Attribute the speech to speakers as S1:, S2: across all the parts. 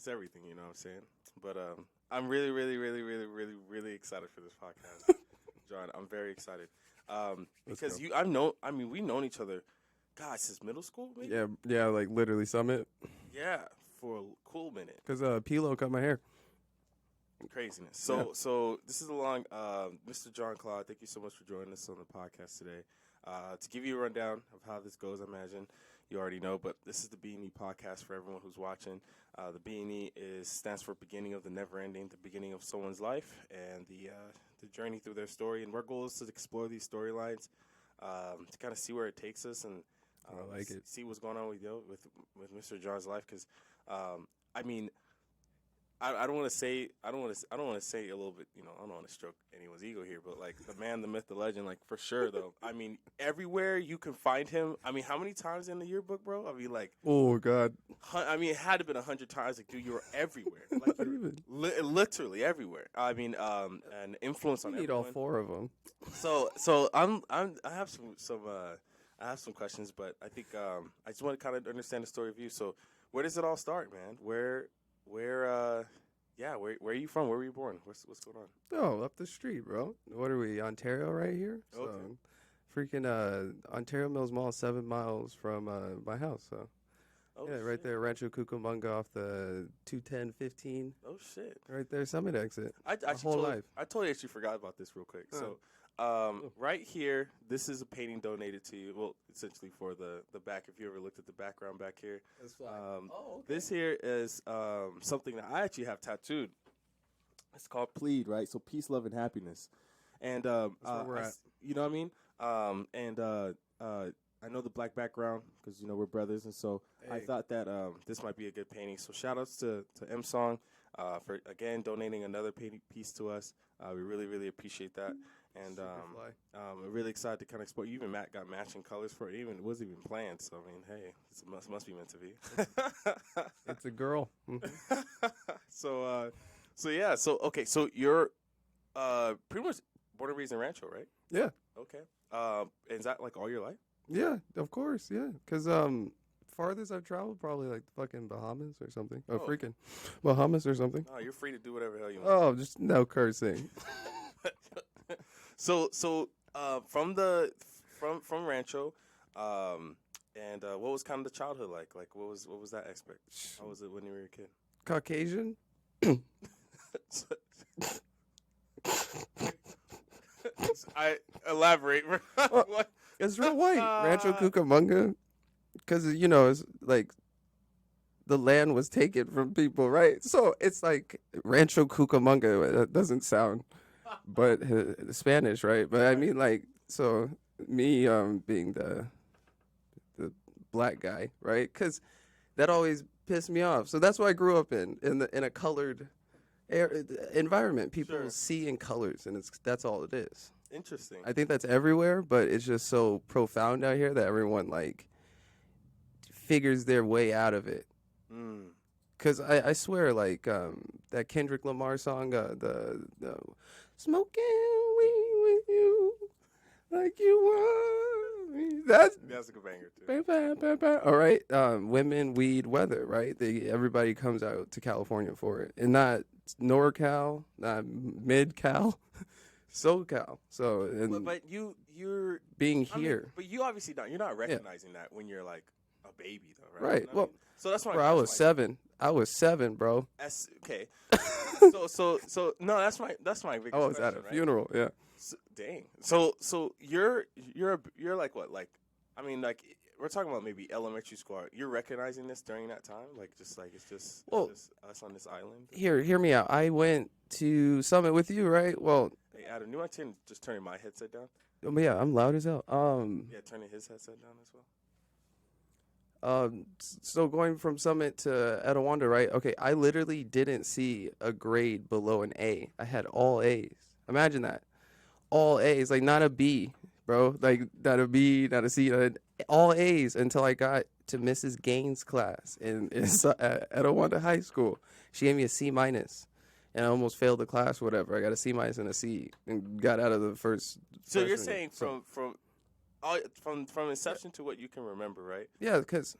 S1: it's everything, you know what I'm saying? But I'm really, really, really, really, really, really excited for this podcast, John. I'm very excited because we've known each other, God, since middle school, maybe.
S2: Yeah, like literally Summit.
S1: Yeah, for a cool minute.
S2: Cause Pilo cut my hair.
S1: Craziness. So this is along Mr. Jon Claude. Thank you so much for joining us on the podcast today. To give you a rundown of how this goes, I imagine you already know, but this is the BNE podcast for everyone who's watching. The BNE stands for beginning of the never ending, the beginning of someone's life, and the journey through their story. And our goal is to explore these storylines, to kind of see where it takes us, and
S2: I like it.
S1: See what's going on with Mr. John's life. Because I mean, I don't want to say a little bit, you know, I don't want to stroke anyone's ego here, but like the man, the myth, the legend, like for sure though. I mean, everywhere you can find him. I mean, how many times in the yearbook, bro? I mean, like,
S2: oh God.
S1: I mean, it had to have been 100 times. Like, dude, you were everywhere. Like, literally everywhere. I mean, an influence on
S2: You need
S1: everyone.
S2: all four of them.
S1: So I have some questions, but I think I just want to kind of understand the story of you. So where does it all start, man? Where are you from? Where were you born? What's going on?
S2: Oh, up the street, bro. What are we, Ontario right here?
S1: Okay.
S2: So, freaking Ontario Mills Mall, 7 miles from my house. So,
S1: Oh,
S2: yeah, right
S1: shit.
S2: there, Rancho Cucamonga off the 210-15.
S1: Oh shit!
S2: Right there, Summit exit.
S1: I totally actually forgot about this real quick. So, right here, this is a painting donated to you. Well, essentially for the back. If you ever looked at the background back here,
S2: That's fine.
S1: okay. This here is something that I actually have tattooed. It's called Plead, right? So peace, love, and happiness. And
S2: That's where we're at.
S1: you know what I mean? I know the black background because, you know, we're brothers, and so I thought that this might be a good painting. So shout outs to M Song for again donating another painting piece to us. We really, really appreciate that. And I'm really excited to kind of explore. You even got matching colors for it. It wasn't even planned. So I mean, hey, it must be meant to be.
S2: It's a girl.
S1: So yeah. So okay. So you're pretty much born and raised in Rancho, right?
S2: Yeah.
S1: Okay. Is that like all your life?
S2: Yeah, of course, yeah. Because farthest I've traveled, probably like the fucking Bahamas or something. Oh, freaking Bahamas or something.
S1: Oh, you're free to do whatever the hell you want.
S2: Oh, just no cursing.
S1: So from Rancho, and what was kind of the childhood like? Like what was that aspect? How was it when you were a kid?
S2: Caucasian?
S1: I elaborate. What?
S2: It's real white. Rancho Cucamonga. Because, you know, it's like the land was taken from people, right? So it's like Rancho Cucamonga. That doesn't sound but Spanish, right? But I mean, like, so me being the black guy, right? Because that always pissed me off. So that's what I grew up in a colored environment. People see in colors, and that's all it is.
S1: Interesting.
S2: I think that's everywhere, but it's just so profound out here that everyone like figures their way out of it. Cause I swear, like that Kendrick Lamar song, the smoking weed with you, like you want me. That's
S1: a good banger too.
S2: All right, women, weed, weather. Right, everybody comes out to California for it, and not NorCal, not MidCal. SoCal. So, and
S1: but you're
S2: being here.
S1: Mean, but you obviously you're not recognizing that when you're like a baby though, right?
S2: Right. Well,
S1: so that's why.
S2: Bro, I was 7. I was 7, bro.
S1: Okay. so no, that's my biggest
S2: I was at a funeral. Yeah.
S1: So, dang. So you're like what? Like, I mean, like we're talking about maybe elementary school. You're recognizing this during that time, like just like it's just us on this island.
S2: Hear me out. I went to Summit with you, right? Well.
S1: Hey, Adam, you want to just turning my headset down?
S2: Oh, yeah, I'm loud as hell.
S1: Yeah, turning his headset down as well.
S2: So going from Summit to Etowanda, right? Okay, I literally didn't see a grade below an A. I had all A's. Imagine that. All A's, like not a B, bro. Like not a B, not a C, all A's until I got to Mrs. Gaines' class in Etowanda High School. She gave me a C minus. And I almost failed the class, whatever. I got a C minus and a C, and got out of the first.
S1: So you're saying from inception to what you can remember, right?
S2: Yeah, because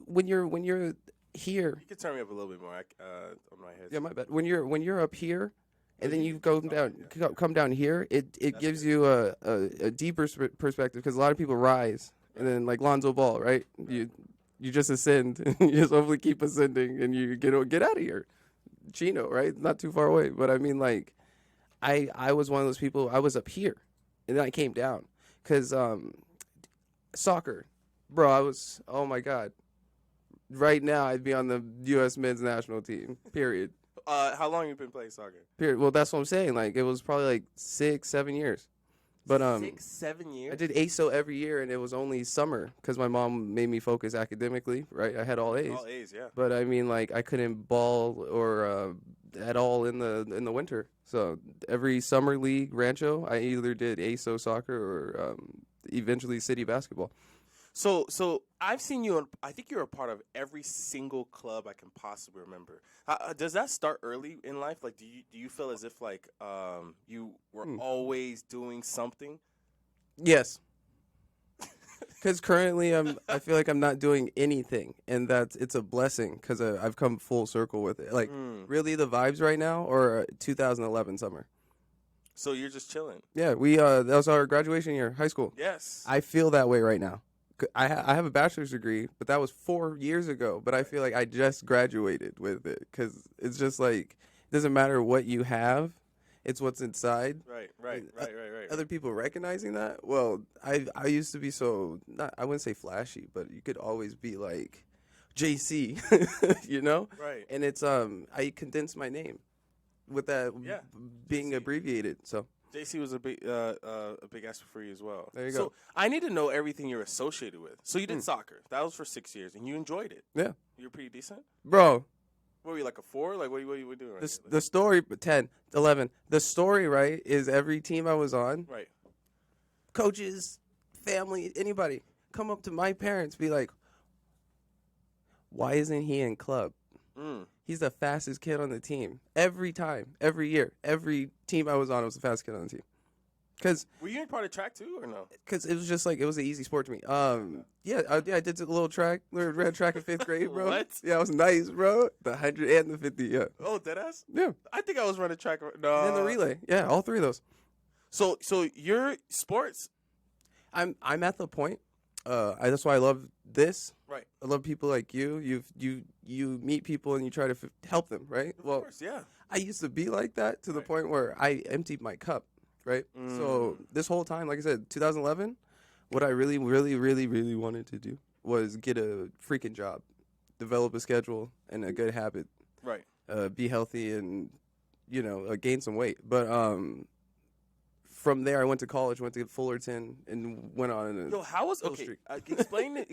S2: when you're here.
S1: You can turn me up a little bit more on my head.
S2: Yeah, my bad. When you're up here, and then you
S1: yeah.
S2: come down here, it gives you a deeper perspective because a lot of people rise, and then like Lonzo Ball, right? You just ascend, and you just hopefully keep ascending, and you get out of here. Chino, right? Not too far away, but I mean, like, I was one of those people. I was up here, and then I came down because soccer, bro. I was, oh my god. Right now, I'd be on the U.S. men's national team. Period.
S1: How long you been playing soccer?
S2: Period. Well, that's what I'm saying. Like, it was probably like 6-7 years. But
S1: 6-7 years.
S2: I did ASO every year, and it was only summer because my mom made me focus academically. Right, I had all A's.
S1: All A's, yeah.
S2: But I mean, like, I couldn't ball or at all in the winter. So every summer league, Rancho, I either did ASO soccer or eventually city basketball.
S1: So I've seen you. I think you're a part of every single club I can possibly remember. Does that start early in life? Like, do you feel as if like you were always doing something?
S2: Yes. Because currently I feel like I'm not doing anything, and it's a blessing because I've come full circle with it. Like, really, the vibes right now are 2011 summer.
S1: So you're just chilling.
S2: Yeah, that was our graduation year, high school.
S1: Yes.
S2: I feel that way right now. I have a bachelor's degree, but that was 4 years ago. But I feel like I just graduated with it because it's just like it doesn't matter what you have, it's what's inside.
S1: Right.
S2: Other people recognizing that. Well, I used to be I wouldn't say flashy, but you could always be like JC, you know.
S1: Right.
S2: And it's I condensed my name with that being
S1: JC.
S2: Abbreviated. So.
S1: JC was a big aspect for you as well.
S2: There you go.
S1: So I need to know everything you're associated with. So you did soccer. That was for 6 years, and you enjoyed it.
S2: Yeah.
S1: You were pretty decent?
S2: Bro.
S1: What were you, like a 4? Like, what are you doing right now?
S2: The story, 10, 11. The story, right, is every team I was on,
S1: Right.
S2: coaches, family, anybody, come up to my parents, be like, why isn't he in club? He's the fastest kid on the team. Every time, every year, every team I was on was the fastest kid on the team.
S1: Were you in part of track too, or no?
S2: Because it was just like, it was an easy sport to me. I did a little track. We ran track in 5th grade, bro.
S1: What?
S2: Yeah, it was nice, bro. The 100 and the 50, yeah.
S1: Oh, deadass?
S2: Yeah.
S1: I think I was running track. No.
S2: And then the relay. Yeah, all 3 of those.
S1: So your sports.
S2: I'm at the point. That's why I love this.
S1: Right.
S2: I love people like you. You meet people and you try to help them, right?
S1: Of course, yeah.
S2: I used to be like that to the point where I emptied my cup, right? So this whole time, like I said, 2011, what I really, really, really, really wanted to do was get a freaking job, develop a schedule and a good habit,
S1: right?
S2: Be healthy and gain some weight. But from there, I went to college, went to Fullerton, and went on.
S1: How was okay? Explain it.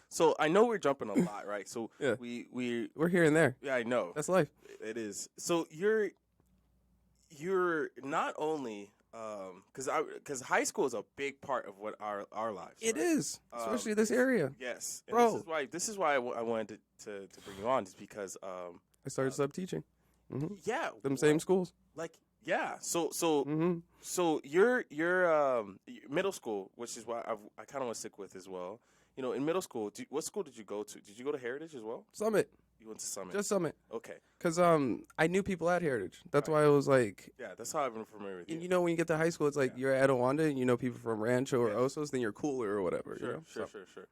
S1: So I know we're jumping a lot, right? So
S2: yeah.
S1: we're
S2: here and there.
S1: Yeah, I know.
S2: That's life.
S1: It is. So you're not only because high school is a big part of what our lives.
S2: It
S1: right?
S2: is, especially this area.
S1: Yes, and
S2: bro.
S1: This is why I wanted to bring you on, is because
S2: I started sub teaching. Mm-hmm.
S1: Yeah,
S2: them same schools.
S1: Like. Yeah, so your middle school, which is what I kind of want to stick with as well. In middle school, what school did you go to? Did you go to Heritage as well?
S2: Summit.
S1: You went to Summit.
S2: Just Summit.
S1: Okay.
S2: Because I knew people at Heritage. That's why I was like.
S1: Yeah, that's how I've been familiar with you.
S2: And when you get to high school, it's like you're at Owanda and you know people from Rancho or Osos, then you're cooler or whatever.
S1: Sure.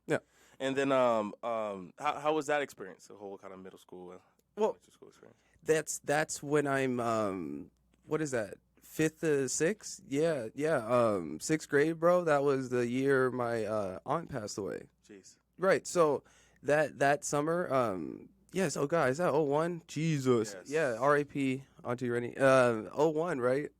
S2: Yeah.
S1: And then how was that experience? The whole kind of middle school, elementary school experience.
S2: That's when I'm what is that? 5th to 6th? Yeah. 6th grade, bro. That was the year my aunt passed away.
S1: Jeez.
S2: Right. So that summer, yes. Oh God, is that 01? Jesus.
S1: Yes.
S2: Yeah. R.I.P. Auntie Rennie. 01, right?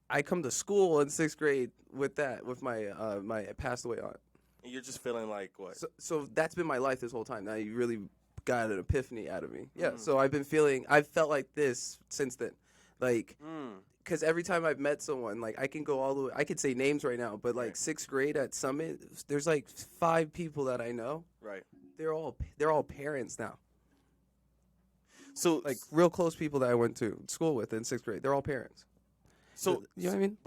S2: I come to school in 6th grade with my my passed away aunt.
S1: And you're just feeling like what?
S2: So that's been my life this whole time. Now you really got an epiphany out of me. Yeah. So I've felt like this since then, like. Because every time I've met someone, like I can go all the way. I could say names right now, but like 6th grade at Summit, there's like 5 people that I know.
S1: Right.
S2: They're all parents now.
S1: So
S2: like real close people that I went to school with in 6th grade, they're all parents.
S1: So
S2: you know what I mean?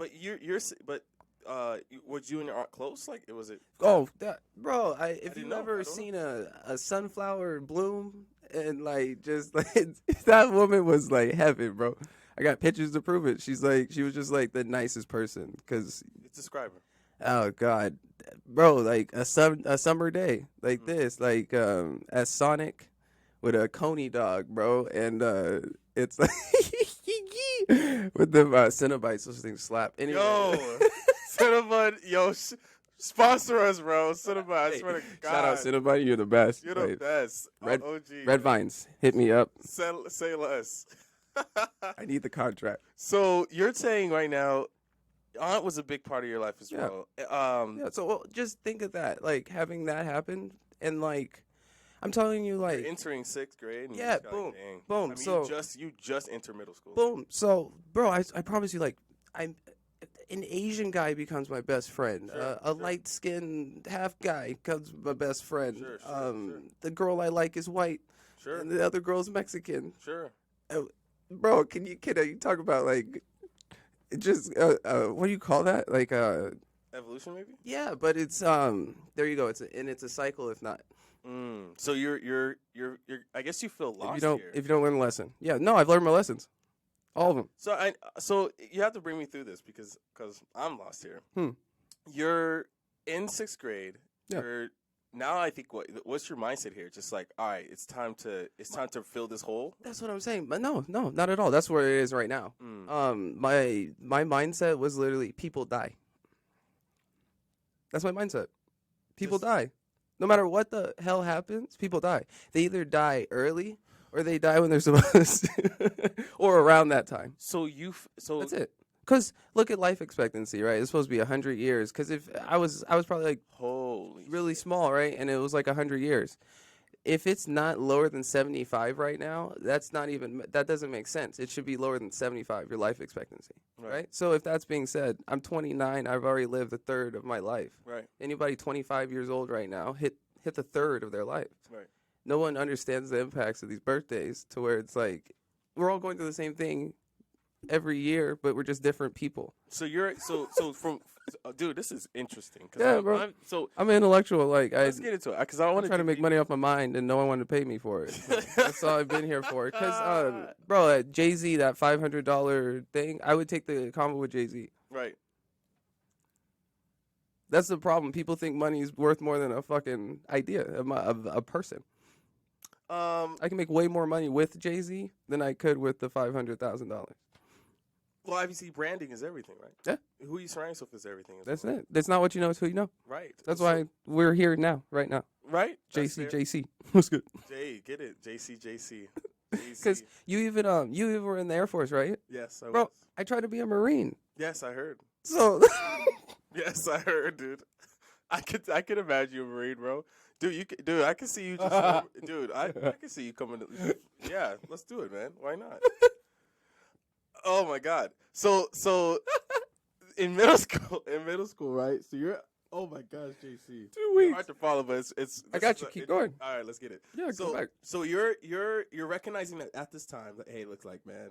S1: But Was you and your aunt close? Like, was it?
S2: Oh, bro! If
S1: didn't
S2: you've
S1: know. I
S2: ever
S1: don't
S2: seen a sunflower bloom and like just like that woman was like heaven, bro. I got pictures to prove it. She was just like the nicest person. Cause
S1: Describe her.
S2: oh god, bro, like a summer day like this, like at Sonic with a coney dog, bro, and it's like with the Cinnabites, those things slap. Anyway.
S1: Yo, Cinnabon, sponsor us, bro. Cinnabon, I swear to God.
S2: Shout out Cinnabon, you're the best.
S1: You're the
S2: Like,
S1: best.
S2: Red,
S1: OG.
S2: Red Vines, hit me up.
S1: Say less.
S2: I need the contract.
S1: So you're saying right now, aunt was a big part of your life as
S2: Yeah.
S1: well.
S2: Yeah, so well, just think of that, like having that happen, and like I'm telling you, like
S1: You're entering 6th grade. And
S2: yeah,
S1: you're just
S2: boom,
S1: like, dang.
S2: boom.
S1: I mean,
S2: So
S1: you just enter middle school.
S2: boom. So, bro, I promise you, like I'm an Asian guy becomes my best friend.
S1: Sure,
S2: a light skinned half guy becomes my best friend.
S1: Sure.
S2: The girl I like is white,
S1: Sure.
S2: and the other girl's Mexican.
S1: Sure.
S2: Bro, can you talk about like just what do you call that? Like
S1: Evolution, maybe.
S2: yeah, but it's there you go. It's a cycle if not.
S1: So you're I guess you feel lost here.
S2: If you don't learn a lesson. Yeah, no, I've learned my lessons. All of them.
S1: So you have to bring me through this because I'm lost here. You're in 6th grade.
S2: Yeah.
S1: Now I think what's your mindset here? Just like, all right, it's time to fill this hole.
S2: That's what I'm saying. But no, not at all. That's where it is right now. My mindset was literally people die. That's my mindset. People die. No matter what the hell happens, people die. They either die early or they die when they're supposed to, or around that time.
S1: So
S2: that's it. Because look at life expectancy, right? It's supposed to be 100 years. Because if I was probably like really small, right? And it was like 100 years. If it's not lower than 75 right now, that doesn't make sense. It should be lower than 75, your life expectancy, right? So if that's being said, I'm 29. I've already lived a third of my life.
S1: Right.
S2: Anybody 25 years old right now hit the third of their life.
S1: Right.
S2: No one understands the impacts of these birthdays to where it's like we're all going through the same thing every year, but we're just different people.
S1: So you're so from dude, this is interesting.
S2: Yeah, bro. I'm an intellectual. Like
S1: let's get into it because I want to
S2: try to make money off my mind, and no one wanted to pay me for it. So that's all I've been here for. Because, bro, at Jay-Z, that $500 thing, I would take the combo with Jay-Z.
S1: Right.
S2: That's the problem. People think money is worth more than a fucking idea of a person. I can make way more money with Jay-Z than I could with the $500,000.
S1: Well, obviously, branding is everything, right?
S2: Yeah.
S1: Who you surround yourself is everything.
S2: That's it. That's not what you know. It's who you know.
S1: Right.
S2: That's why we're here now, right now.
S1: Right.
S2: JC. What's good?
S1: Jay, get it. JC.
S2: Because you even were in the Air Force, right?
S1: Yes, I was.
S2: Bro, I tried to be a Marine.
S1: Yes, I heard.
S2: So.
S1: Yes, I heard, dude. I could imagine you a Marine, bro. Dude, I can see you just. Dude, I can see you coming. Yeah, let's do it, man. Why not? Oh my God. So in middle school, right? So you're oh my gosh, JC.
S2: 2 weeks.
S1: Hard to follow, but it's
S2: I got you. Keep going.
S1: All right, let's get it.
S2: Yeah, go back.
S1: So you're recognizing that at this time, that, hey, it looks like, man,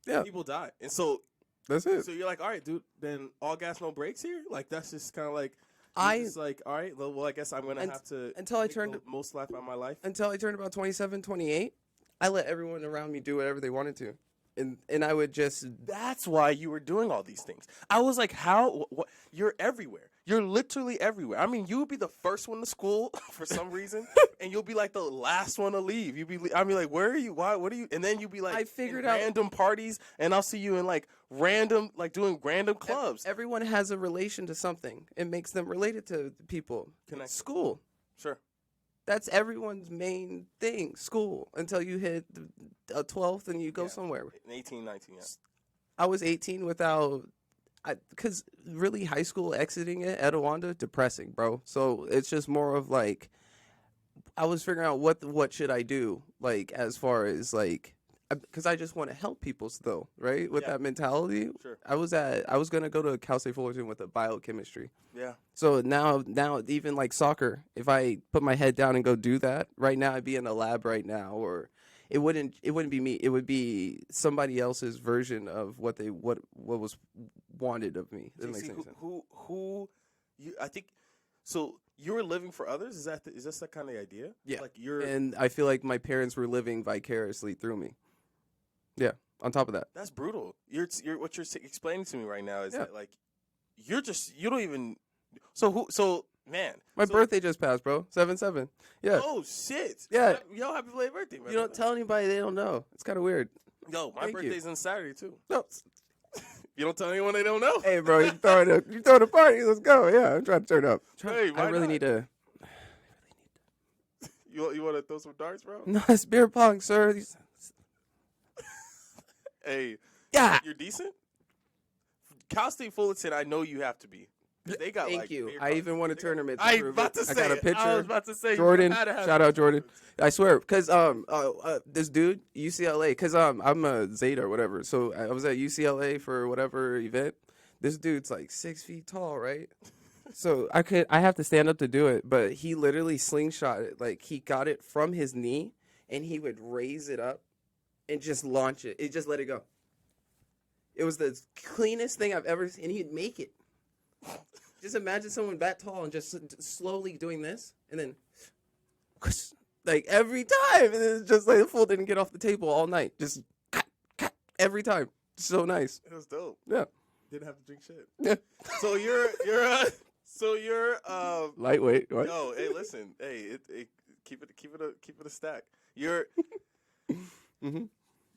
S2: yeah,
S1: people die, and so
S2: that's it.
S1: So you're like, all right, dude, then all gas, no brakes here. Like that's just kind of like. Just like, all right, well, I guess I'm gonna have to
S2: until I turned
S1: the most life out of my life.
S2: Until I turned about 27, 28, I let everyone around me do whatever they wanted to. And I would just...
S1: That's why you were doing all these things. I was like, how? What? You're everywhere. You're literally everywhere. I mean, you would be the first one to school for some reason, and you'll be like the last one to leave. I mean, like, where are you? Why? What are you? And then you'll be like,
S2: I figured out
S1: random parties, and I'll see you in like random, like doing random clubs.
S2: Everyone has a relation to something. It makes them related to people. School.
S1: Sure.
S2: That's everyone's main thing, school, until you hit a 12th and you go somewhere.
S1: 18, 19, yeah.
S2: I was 18 without, because really high school exiting it at Awanda, depressing, bro. So it's just more of like, I was figuring out what should I do, like as far as like, because I just want to help people still, right? With that mentality.
S1: Sure.
S2: I was gonna go to Cal State Fullerton with a biochemistry.
S1: Yeah.
S2: So now even like soccer, if I put my head down and go do that right now, I'd be in a lab right now, or it wouldn't be me. It would be somebody else's version of what was wanted of me. That makes sense.
S1: Who you? I think so. You were living for others. Is that that kind of the idea?
S2: Yeah.
S1: Like you're.
S2: And I feel like my parents were living vicariously through me. Yeah. On top of that,
S1: that's brutal. You're what you're explaining to me right now is that like you don't even. So man,
S2: my birthday just passed, bro. 7/7. Yeah.
S1: Oh shit.
S2: Yeah.
S1: Yo, happy belated birthday, man.
S2: You don't tell anybody; they don't know. It's kind of weird.
S1: Yo, my birthday's on Saturday too.
S2: No.
S1: You don't tell anyone they don't know.
S2: Hey, bro, you throwing a party? Let's go. Yeah, I'm trying to turn up.
S1: Hey,
S2: I really need to.
S1: You want to throw some darts, bro?
S2: No, it's beer pong, sir.
S1: Hey,
S2: yeah,
S1: you're decent. Cal State Fullerton, I know you have to be. They got
S2: Thank
S1: like,
S2: you. I even won a tournament.
S1: I got a picture. I was about to say
S2: Jordan. Shout out Jordan. I swear, because this dude UCLA, because I'm a Zeta or whatever. So I was at UCLA for whatever event. This dude's like 6 feet tall, right? So I have to stand up to do it, but he literally slingshot it. Like he got it from his knee, and he would raise it up and just launch it. It just let it go. It was the cleanest thing I've ever seen, and he'd make it. Just imagine someone that tall and just slowly doing this, and then, like, every time. And it's just like the fool didn't get off the table all night. Just every time. So nice.
S1: It was dope.
S2: Yeah.
S1: Didn't have to drink shit. Yeah. So you're
S2: lightweight. What?
S1: No, hey, listen. Hey, keep it a stack. You're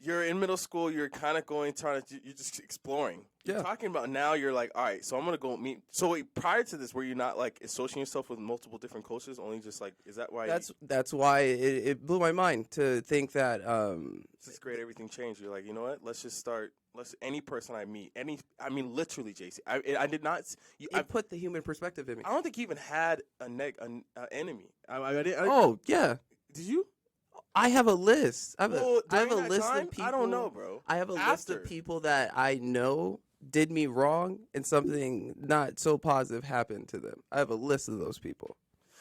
S1: you're in middle school. You're kind of you're just exploring. You're talking about now. You're like, all right, so I'm gonna go meet. So wait, prior to this, were you not like associating yourself with multiple different cultures? Only just like, is that why?
S2: That's why it blew my mind to think that.
S1: This is great. Everything changed. You're like, you know what? Let's just start. Any person I meet, I mean, literally, JC. I did not.
S2: I put the human perspective in me.
S1: I don't think you even had an enemy.
S2: Yeah.
S1: Did you?
S2: I have a list. I have a list
S1: time?
S2: of people.
S1: I don't know, bro.
S2: I have a list of people that I know did me wrong and something not so positive happened to them. I have a list of those people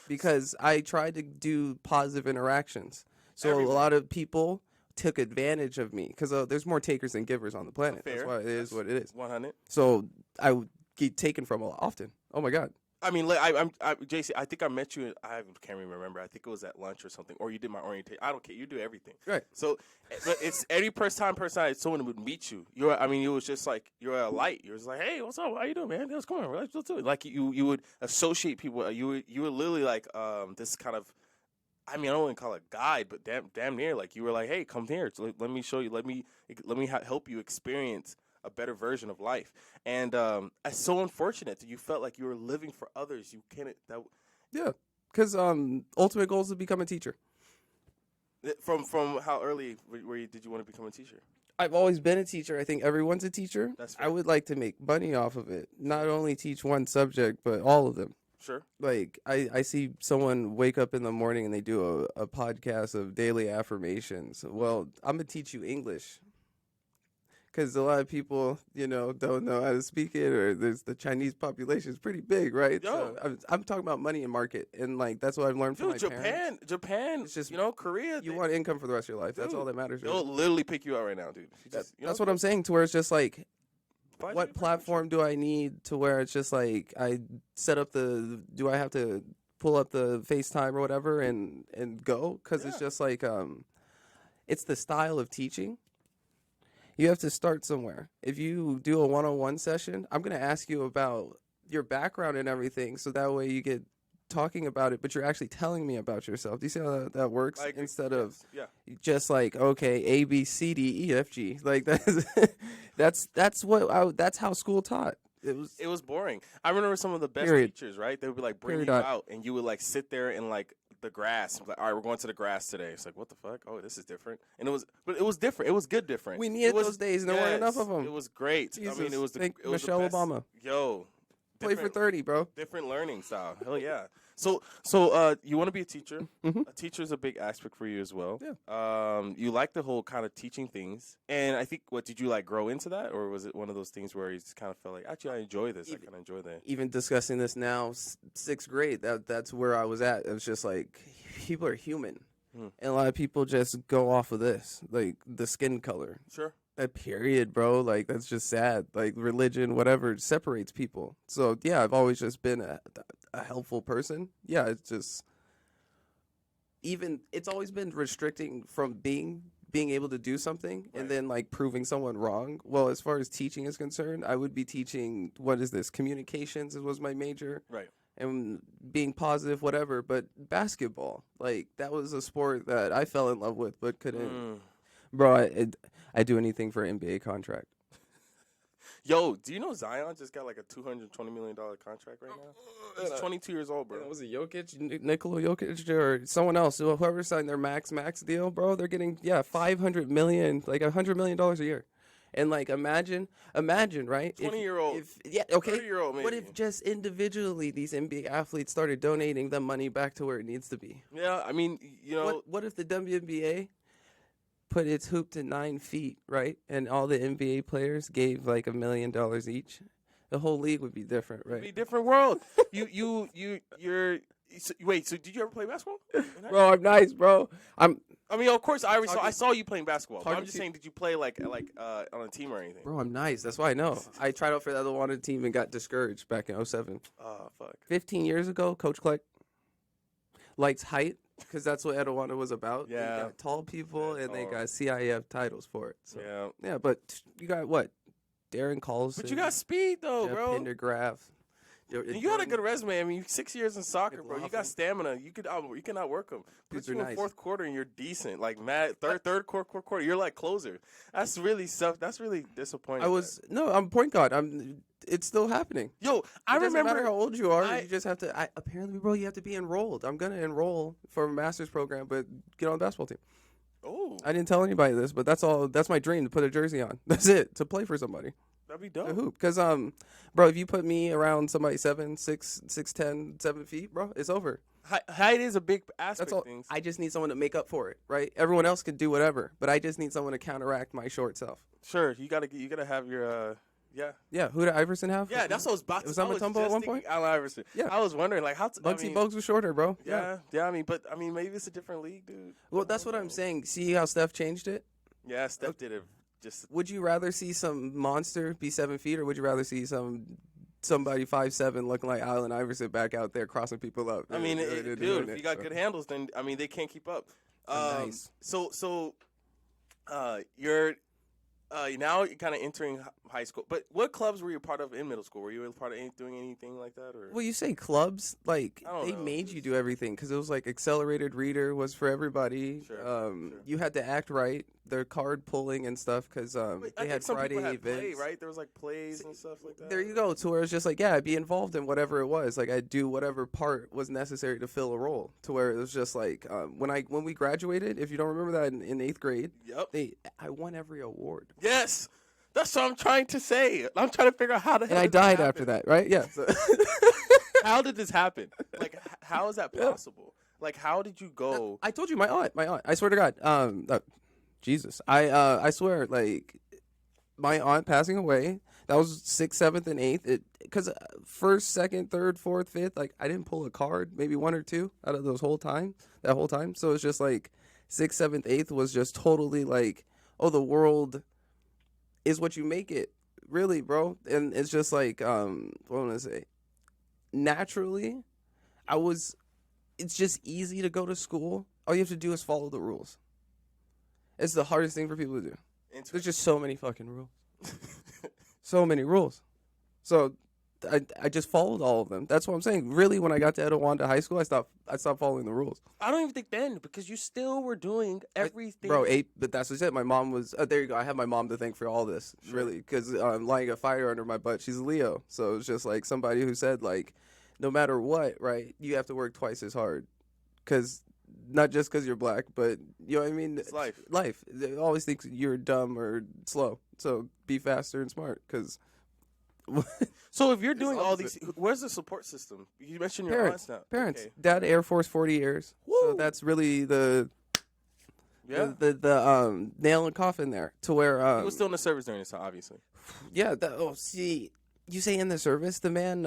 S2: because I tried to do positive interactions. So a lot of people took advantage of me because there's more takers than givers on the planet.
S1: Fair.
S2: That's why it is what it is.
S1: 100.
S2: So I would get taken from a lot often. Oh my God.
S1: I mean, I'm JC. I think I met you. I can't even remember. I think it was at lunch or something, or you did my orientation. I don't care. You do everything.
S2: Right.
S1: So, but it's any person someone would meet you. It was just like you're a light. You're just like, hey, what's up? How you doing, man? What's going on? Let's do it. Like you would associate people. You were literally like this kind of. I mean, I don't want to call it guide, but damn near. Like you were like, hey, come here. Let me show you. Let me help you experience a better version of life. And it's so unfortunate that you felt like you were living for others. You can't.
S2: Yeah, because ultimate goal is to become a teacher.
S1: From how early did you want to become a teacher?
S2: I've always been a teacher. I think everyone's a teacher.
S1: That's fair.
S2: I would like to make money off of it. Not only teach one subject, but all of them.
S1: Sure.
S2: Like, I see someone wake up in the morning and they do a podcast of daily affirmations. Well, I'm going to teach you English. Because a lot of people, don't know how to speak it, or the Chinese population is pretty big, right?
S1: Yo.
S2: So I'm talking about money and market, and like that's what I've learned from my parents.
S1: Japan,
S2: it's just
S1: Korea.
S2: You want income for the rest of your life. That's all that matters.
S1: They'll literally pick you out right now, dude.
S2: That's what I'm saying. To where it's just like, what platform do I need to where it's just like I set up do I have to pull up the FaceTime or whatever and go? Because it's just like it's the style of teaching. You have to start somewhere. If you do a one-on-one session, I'm going to ask you about your background and everything, so that way you get talking about it, but you're actually telling me about yourself. Do you see how that works? Instead of just like, okay, A, B, C, D, E, F, G. Like that's how school taught.
S1: It was boring. I remember some of the best teachers, right? They would be like bring you out, and you would like sit there and like the grass. Like, all right, we're going to the grass today. It's like, what the fuck? Oh, this is different. And it was different. It was good different.
S2: We needed those days, and there weren't enough of them.
S1: It was great.
S2: Jesus.
S1: I mean, it was
S2: Michelle Obama.
S1: Yo,
S2: play for 30, bro.
S1: Different learning style. Hell yeah. So you want to be a teacher.
S2: Mm-hmm.
S1: A teacher is a big aspect for you as well.
S2: Yeah.
S1: You like the whole kind of teaching things. And I think, did you like grow into that? Or was it one of those things where you just kind of felt like, actually, I enjoy this. I kind of enjoy that.
S2: Even discussing this now, 6th grade, that's where I was at. It was just like, people are human. and a lot of people just go off of this, like the skin color.
S1: Sure.
S2: That period, bro. Like that's just sad. Like religion, whatever, separates people. So yeah, I've always just been a helpful person. Yeah, it's just it's always been restricting from being able to do something and then like proving someone wrong. Well, as far as teaching is concerned, I would be teaching communications was my major.
S1: Right.
S2: And being positive, whatever. But basketball, like that was a sport that I fell in love with, but couldn't. Bro, I do anything for an NBA contract.
S1: Yo, do you know Zion just got like a $220 million contract right now? He's 22 years old, bro.
S2: Was it Jokic, Nikola Jokic, or someone else? Whoever signed their max deal, bro, they're getting $500 million, like $100 million a year. And like imagine, right?
S1: 20-year-old,
S2: 30-year-old,
S1: maybe.
S2: What if just individually these NBA athletes started donating the money back to where it needs to be?
S1: Yeah, I mean, you know,
S2: what if the WNBA put its hoop to 9 feet, right? And all the NBA players gave like $1 million each. The whole league would be different, right?
S1: It'd be a different world. Wait, so did you ever play basketball?
S2: Bro, I'm nice, bro.
S1: I mean, of course, I saw you playing basketball. But I'm just saying, did you play like on a team or anything?
S2: Bro, I'm nice. That's why I know. I tried out for the other wanted team and got discouraged back in 07.
S1: Oh, fuck.
S2: 15 years ago, Coach Kleck likes height because that's what Etiwanda was about.
S1: Yeah.
S2: They got tall people and they got CIF titles for it. So.
S1: Yeah,
S2: but you got what? Darren Collison.
S1: But you got speed though,
S2: Jeff
S1: bro.
S2: Pendergraph.
S1: You got a good resume. I mean, 6 years in soccer, bro. You got stamina. You can outwork them. Put you in fourth quarter and you're decent. Like third quarter, you're like closer. That's really disappointing.
S2: I'm point guard. It's still happening.
S1: Yo, I remember.
S2: Doesn't matter how old you are. You just have to. Apparently, bro, you have to be enrolled. I'm gonna enroll for a master's program, but get on the basketball team.
S1: Oh,
S2: I didn't tell anybody this, but that's all. That's my dream, to put a jersey on. That's it, to play for somebody.
S1: That'd be dope.
S2: A hoop, because bro, if you put me around somebody 7, 6, 6'10", 7 feet, bro, it's over.
S1: Height is a big aspect.
S2: That's all.
S1: Things.
S2: I just need someone to make up for it, right? Everyone else can do whatever, but I just need someone to counteract my short self.
S1: Sure, you gotta have your Yeah.
S2: Yeah. Who did Iverson have?
S1: Yeah, that's what I was about to
S2: say. Was Mutombo at one point?
S1: Allen Iverson.
S2: Yeah.
S1: I was wondering, like, how.
S2: Bugsy Bogues was shorter, bro.
S1: Yeah. I mean, maybe it's a different league, dude.
S2: Well, that's what I'm saying. See how Steph changed it?
S1: Yeah, Steph did it. Just.
S2: Would you rather see some monster be 7 feet, or would you rather see somebody 5'7" looking like Allen Iverson back out there crossing people up?
S1: I mean, dude, if you got good handles, then I mean they can't keep up.
S2: Nice.
S1: So, you're now you're kind of entering high school. But what clubs were you part of in middle school? Were you a part of doing anything like that, or?
S2: Well, you say clubs, like they
S1: know.
S2: made you do everything because it was like accelerated reader was for everybody.
S1: Sure.
S2: You had to act right. Their card pulling and stuff because they had Friday events.
S1: Play, right? There was like plays and stuff like that.
S2: There you go. To where it's just like, yeah, I'd be involved in whatever it was. Like I'd do whatever part was necessary to fill a role. To where it was just like when we graduated. If you don't remember that in 8th grade,
S1: yep,
S2: I won every award.
S1: Yes. That's what I'm trying to say. I'm trying to figure out how to.
S2: And I died after that, right? Yeah. So.
S1: How did this happen? Like, how is that possible? Like, how did you go?
S2: I told you, my aunt. I swear to God. Jesus. I swear, like, my aunt passing away. That was 6th, 7th, and 8th. Because 1st, 2nd, 3rd, 4th, 5th, like, I didn't pull a card, maybe 1 or 2 out of that whole time. So it's just like 6th, 7th, 8th was just totally like, oh, the world is what you make it, really, bro. And it's just like, what am I gonna say? Naturally, it's just easy to go to school. All you have to do is follow the rules. It's the hardest thing for people to do. There's just so many fucking rules. So many rules. So I just followed all of them. That's what I'm saying. Really, when I got to Etiwanda High School, I stopped following the rules.
S1: I don't even think then, because you still were doing everything.
S2: Bro, but that's what I said. My mom was, there you go. I have my mom to thank for all this, really, because I'm lying a fire under my butt. She's a Leo. So it's just like somebody who said, like, no matter what, right, you have to work twice as hard. Because, not just because you're black, but, you know what I mean?
S1: It's life.
S2: Life. They always think you're dumb or slow. So be faster and smart, because...
S1: So if you're doing all these, where's the support system? You mentioned your aunts now.
S2: Parents.
S1: Okay.
S2: Dad, Air Force, 40 years. Woo! So that's really the nail and coffin there. To where
S1: he was still in the service during this time, obviously.
S2: Yeah. See, you say in the service, the man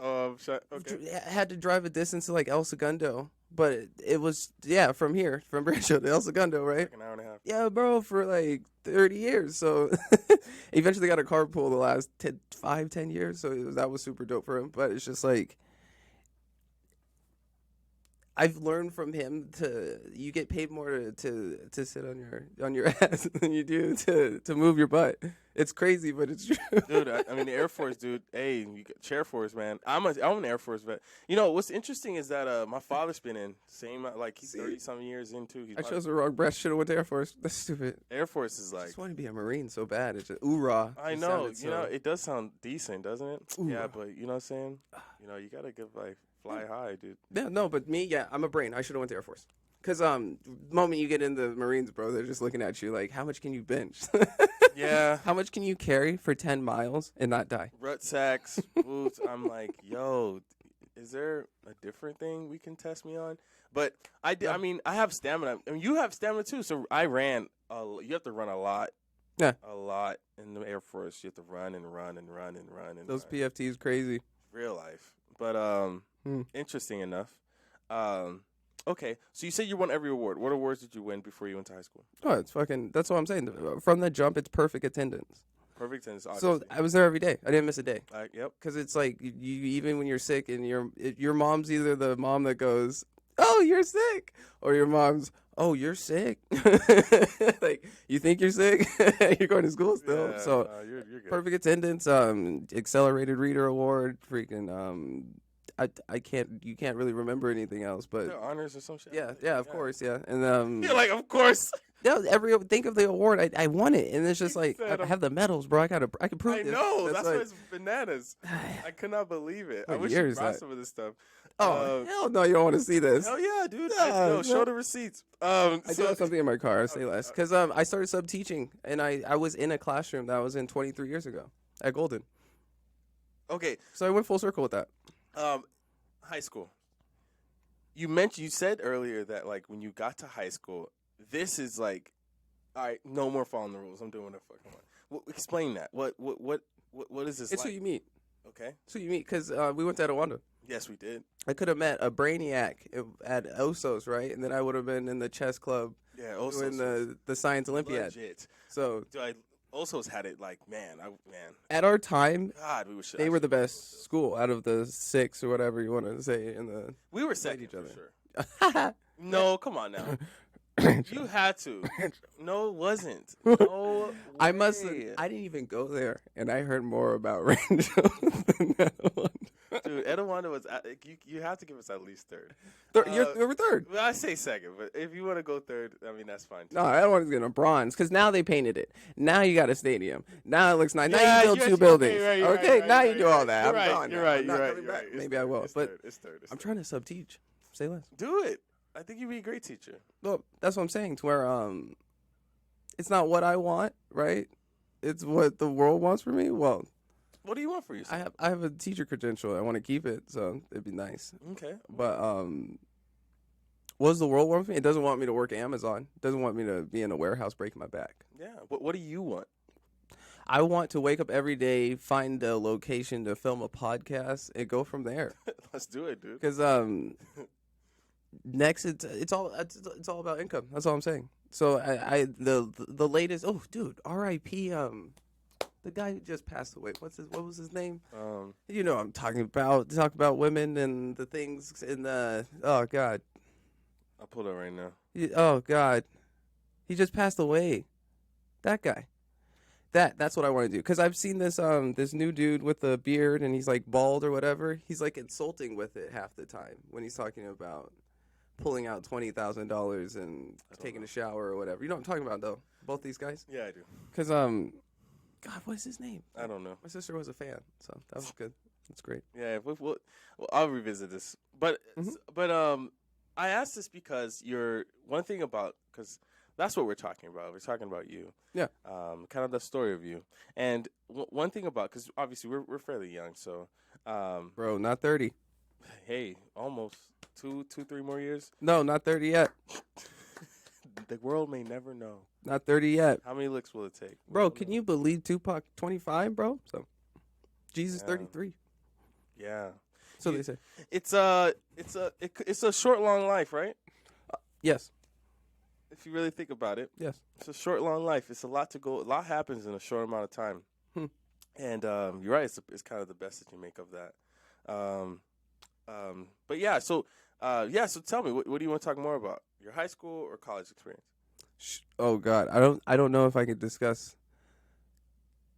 S1: Okay.
S2: had to drive a distance to like El Segundo But it was from here, from Rancho to El Segundo, right?
S1: Like an hour and a half.
S2: Yeah, bro, for like 30 years. So eventually got a carpool the last 10 years. So that was super dope for him. But it's just like, I've learned from him you get paid more to sit on your ass than you do to move your butt. It's crazy, but it's true.
S1: Dude, I mean, the Air Force, dude. Hey, you got Chair Force, man. I'm an Air Force vet. You know, what's interesting is that my father's been in. Same, like, he's 30-something years in, too.
S2: I chose the wrong breast. Should have went to Air Force. That's stupid.
S1: Air Force is
S2: I
S1: like.
S2: just want to be a Marine so bad. It's just, oorah.
S1: I know. You know, it does sound decent, doesn't it?
S2: Ooh.
S1: Yeah, but you know what I'm saying? You know, you got to fly high, dude.
S2: Yeah, no, but me, I'm a brain. I should have went to Air Force. Because the moment you get in the Marines, bro, they're just looking at you like, how much can you bench?
S1: Yeah.
S2: How much can you carry for 10 miles and not die?
S1: Rucksacks, boots. I'm like, yo, is there a different thing we can test me on? But I did. I mean, I have stamina. I mean, you have stamina too. So I ran. You have to run a lot.
S2: Yeah.
S1: A lot in the Air Force. You have to run and run and run and run and
S2: Those
S1: run.
S2: PFTs crazy.
S1: Real life. But interesting enough. Okay, so you said you won every award. What awards did you win before you went to high school?
S2: Oh, that's what I'm saying. From the jump, it's perfect attendance.
S1: Perfect attendance,
S2: So
S1: obviously.
S2: I was there every day. I didn't miss a day.
S1: Yep.
S2: Because it's like, you even when you're sick and your mom's either the mom that goes, oh, you're sick, or your mom's, oh, you're sick. Like, you think you're sick? You're going to school still.
S1: Yeah,
S2: So
S1: you're good.
S2: perfect attendance, accelerated reader award, freaking, you can't really remember anything else, but
S1: The honors or some shit.
S2: yeah, of course, yeah. And
S1: You're like, of course.
S2: yeah, think of the award, I won it, and it's just like, I have the medals, bro. I can prove
S1: I
S2: this.
S1: know. That's why
S2: like,
S1: it's bananas. I could not believe it. I
S2: What
S1: wish
S2: year
S1: you
S2: is
S1: brought
S2: that?
S1: some of this stuff.
S2: oh hell no, you don't want to see this.
S1: Hell yeah, dude.
S2: No,
S1: Show
S2: no.
S1: the receipts.
S2: I do have something in my car. I'll say less because I started sub teaching, and I was in a classroom that I was in 23 years ago at Golden.
S1: Okay.
S2: So I went full circle with that.
S1: High school. You said earlier that like when you got to high school, this is like, all right, no more following the rules. I'm doing what the fuck I want. Well, explain that. What is this?
S2: It's
S1: like?
S2: who you meet.
S1: Okay.
S2: It's who you meet because we went to Etowanda.
S1: Yes, we did.
S2: I could have met a brainiac at Osos, right? And then I would have been in the chess club
S1: Yeah. Also,
S2: doing the science Olympiad.
S1: legit.
S2: So
S1: Dude, I also had it like man.
S2: at our time,
S1: God,
S2: they were the best school out of the 6 or whatever you want to say in the.
S1: We were second
S2: each other.
S1: for sure. No, come on now. You had to. No, it wasn't. No
S2: I must.
S1: way.
S2: I didn't even go there, and I heard more about Rancho than that one.
S1: Dude, Etowanda was. You have to give us at least third.
S2: You were third.
S1: Well, I say second, but if you want to go third, I mean that's fine. Too.
S2: No, Etowana's getting a bronze because now they painted it. Now you got a stadium. Now it looks nice.
S1: Yeah,
S2: now you build
S1: you're
S2: 2
S1: right,
S2: buildings.
S1: you're
S2: Okay,
S1: right,
S2: now
S1: you're
S2: you do
S1: right,
S2: all that.
S1: You're
S2: I'm
S1: right.
S2: gone
S1: You're
S2: now.
S1: right.
S2: I'm
S1: You're
S2: not
S1: right.
S2: coming
S1: You're
S2: back.
S1: right.
S2: Maybe I will, but
S1: It's third.
S2: I'm trying to sub teach. Say less.
S1: Do it. I think you'd be a great teacher.
S2: Well, that's what I'm saying. To where it's not what I want, right? It's what the world wants for me. Well,
S1: What do you want for yourself?
S2: I have a teacher credential. I want to keep it, so it'd be nice.
S1: Okay.
S2: But what does the world want for me? It doesn't want me to work at Amazon. It doesn't want me to be in a warehouse breaking my back.
S1: Yeah. What do you want?
S2: I want to wake up every day, find a location to film a podcast, and go from there.
S1: Let's do it, dude.
S2: Because next it's all about income. That's all I'm saying. So the latest. Oh, dude, R.I.P. The guy who just passed away. What was his name? You know what I'm talking about. Talk about women and the things in the. Oh God.
S1: I'll pull it right now.
S2: Oh God. He just passed away. That guy. That's what I want to do because I've seen this new dude with a beard and he's like bald or whatever. He's like insulting with it half the time when he's talking about pulling out $20,000 and taking a shower or whatever. You know what I'm talking about though. Both these guys.
S1: Yeah, I do.
S2: Because God, what is his name?
S1: I don't know.
S2: My sister was a fan, so that was good. That's great.
S1: Yeah, well, I'll revisit this. But I asked this because one thing about because that's what we're talking about. We're talking about you.
S2: Yeah.
S1: Kind of the story of you. And one thing about because obviously we're fairly young, so
S2: Bro, not 30.
S1: hey, almost 3 more years.
S2: No, not 30 yet.
S1: The world may never know.
S2: Not 30 yet.
S1: How many licks will it take?
S2: Bro, can you believe Tupac 25, bro? So Jesus
S1: Yeah.
S2: 33.
S1: Yeah.
S2: So they say.
S1: It's a short, long life, right?
S2: Yes.
S1: If you really think about it,
S2: Yes.
S1: it's a short, long life. It's a lot to go. A lot happens in a short amount of time. And you're right. It's kind of the best that you make of that. But yeah. So So tell me, what do you want to talk more about? Your high school or college experience?
S2: Oh God, I don't know if I could discuss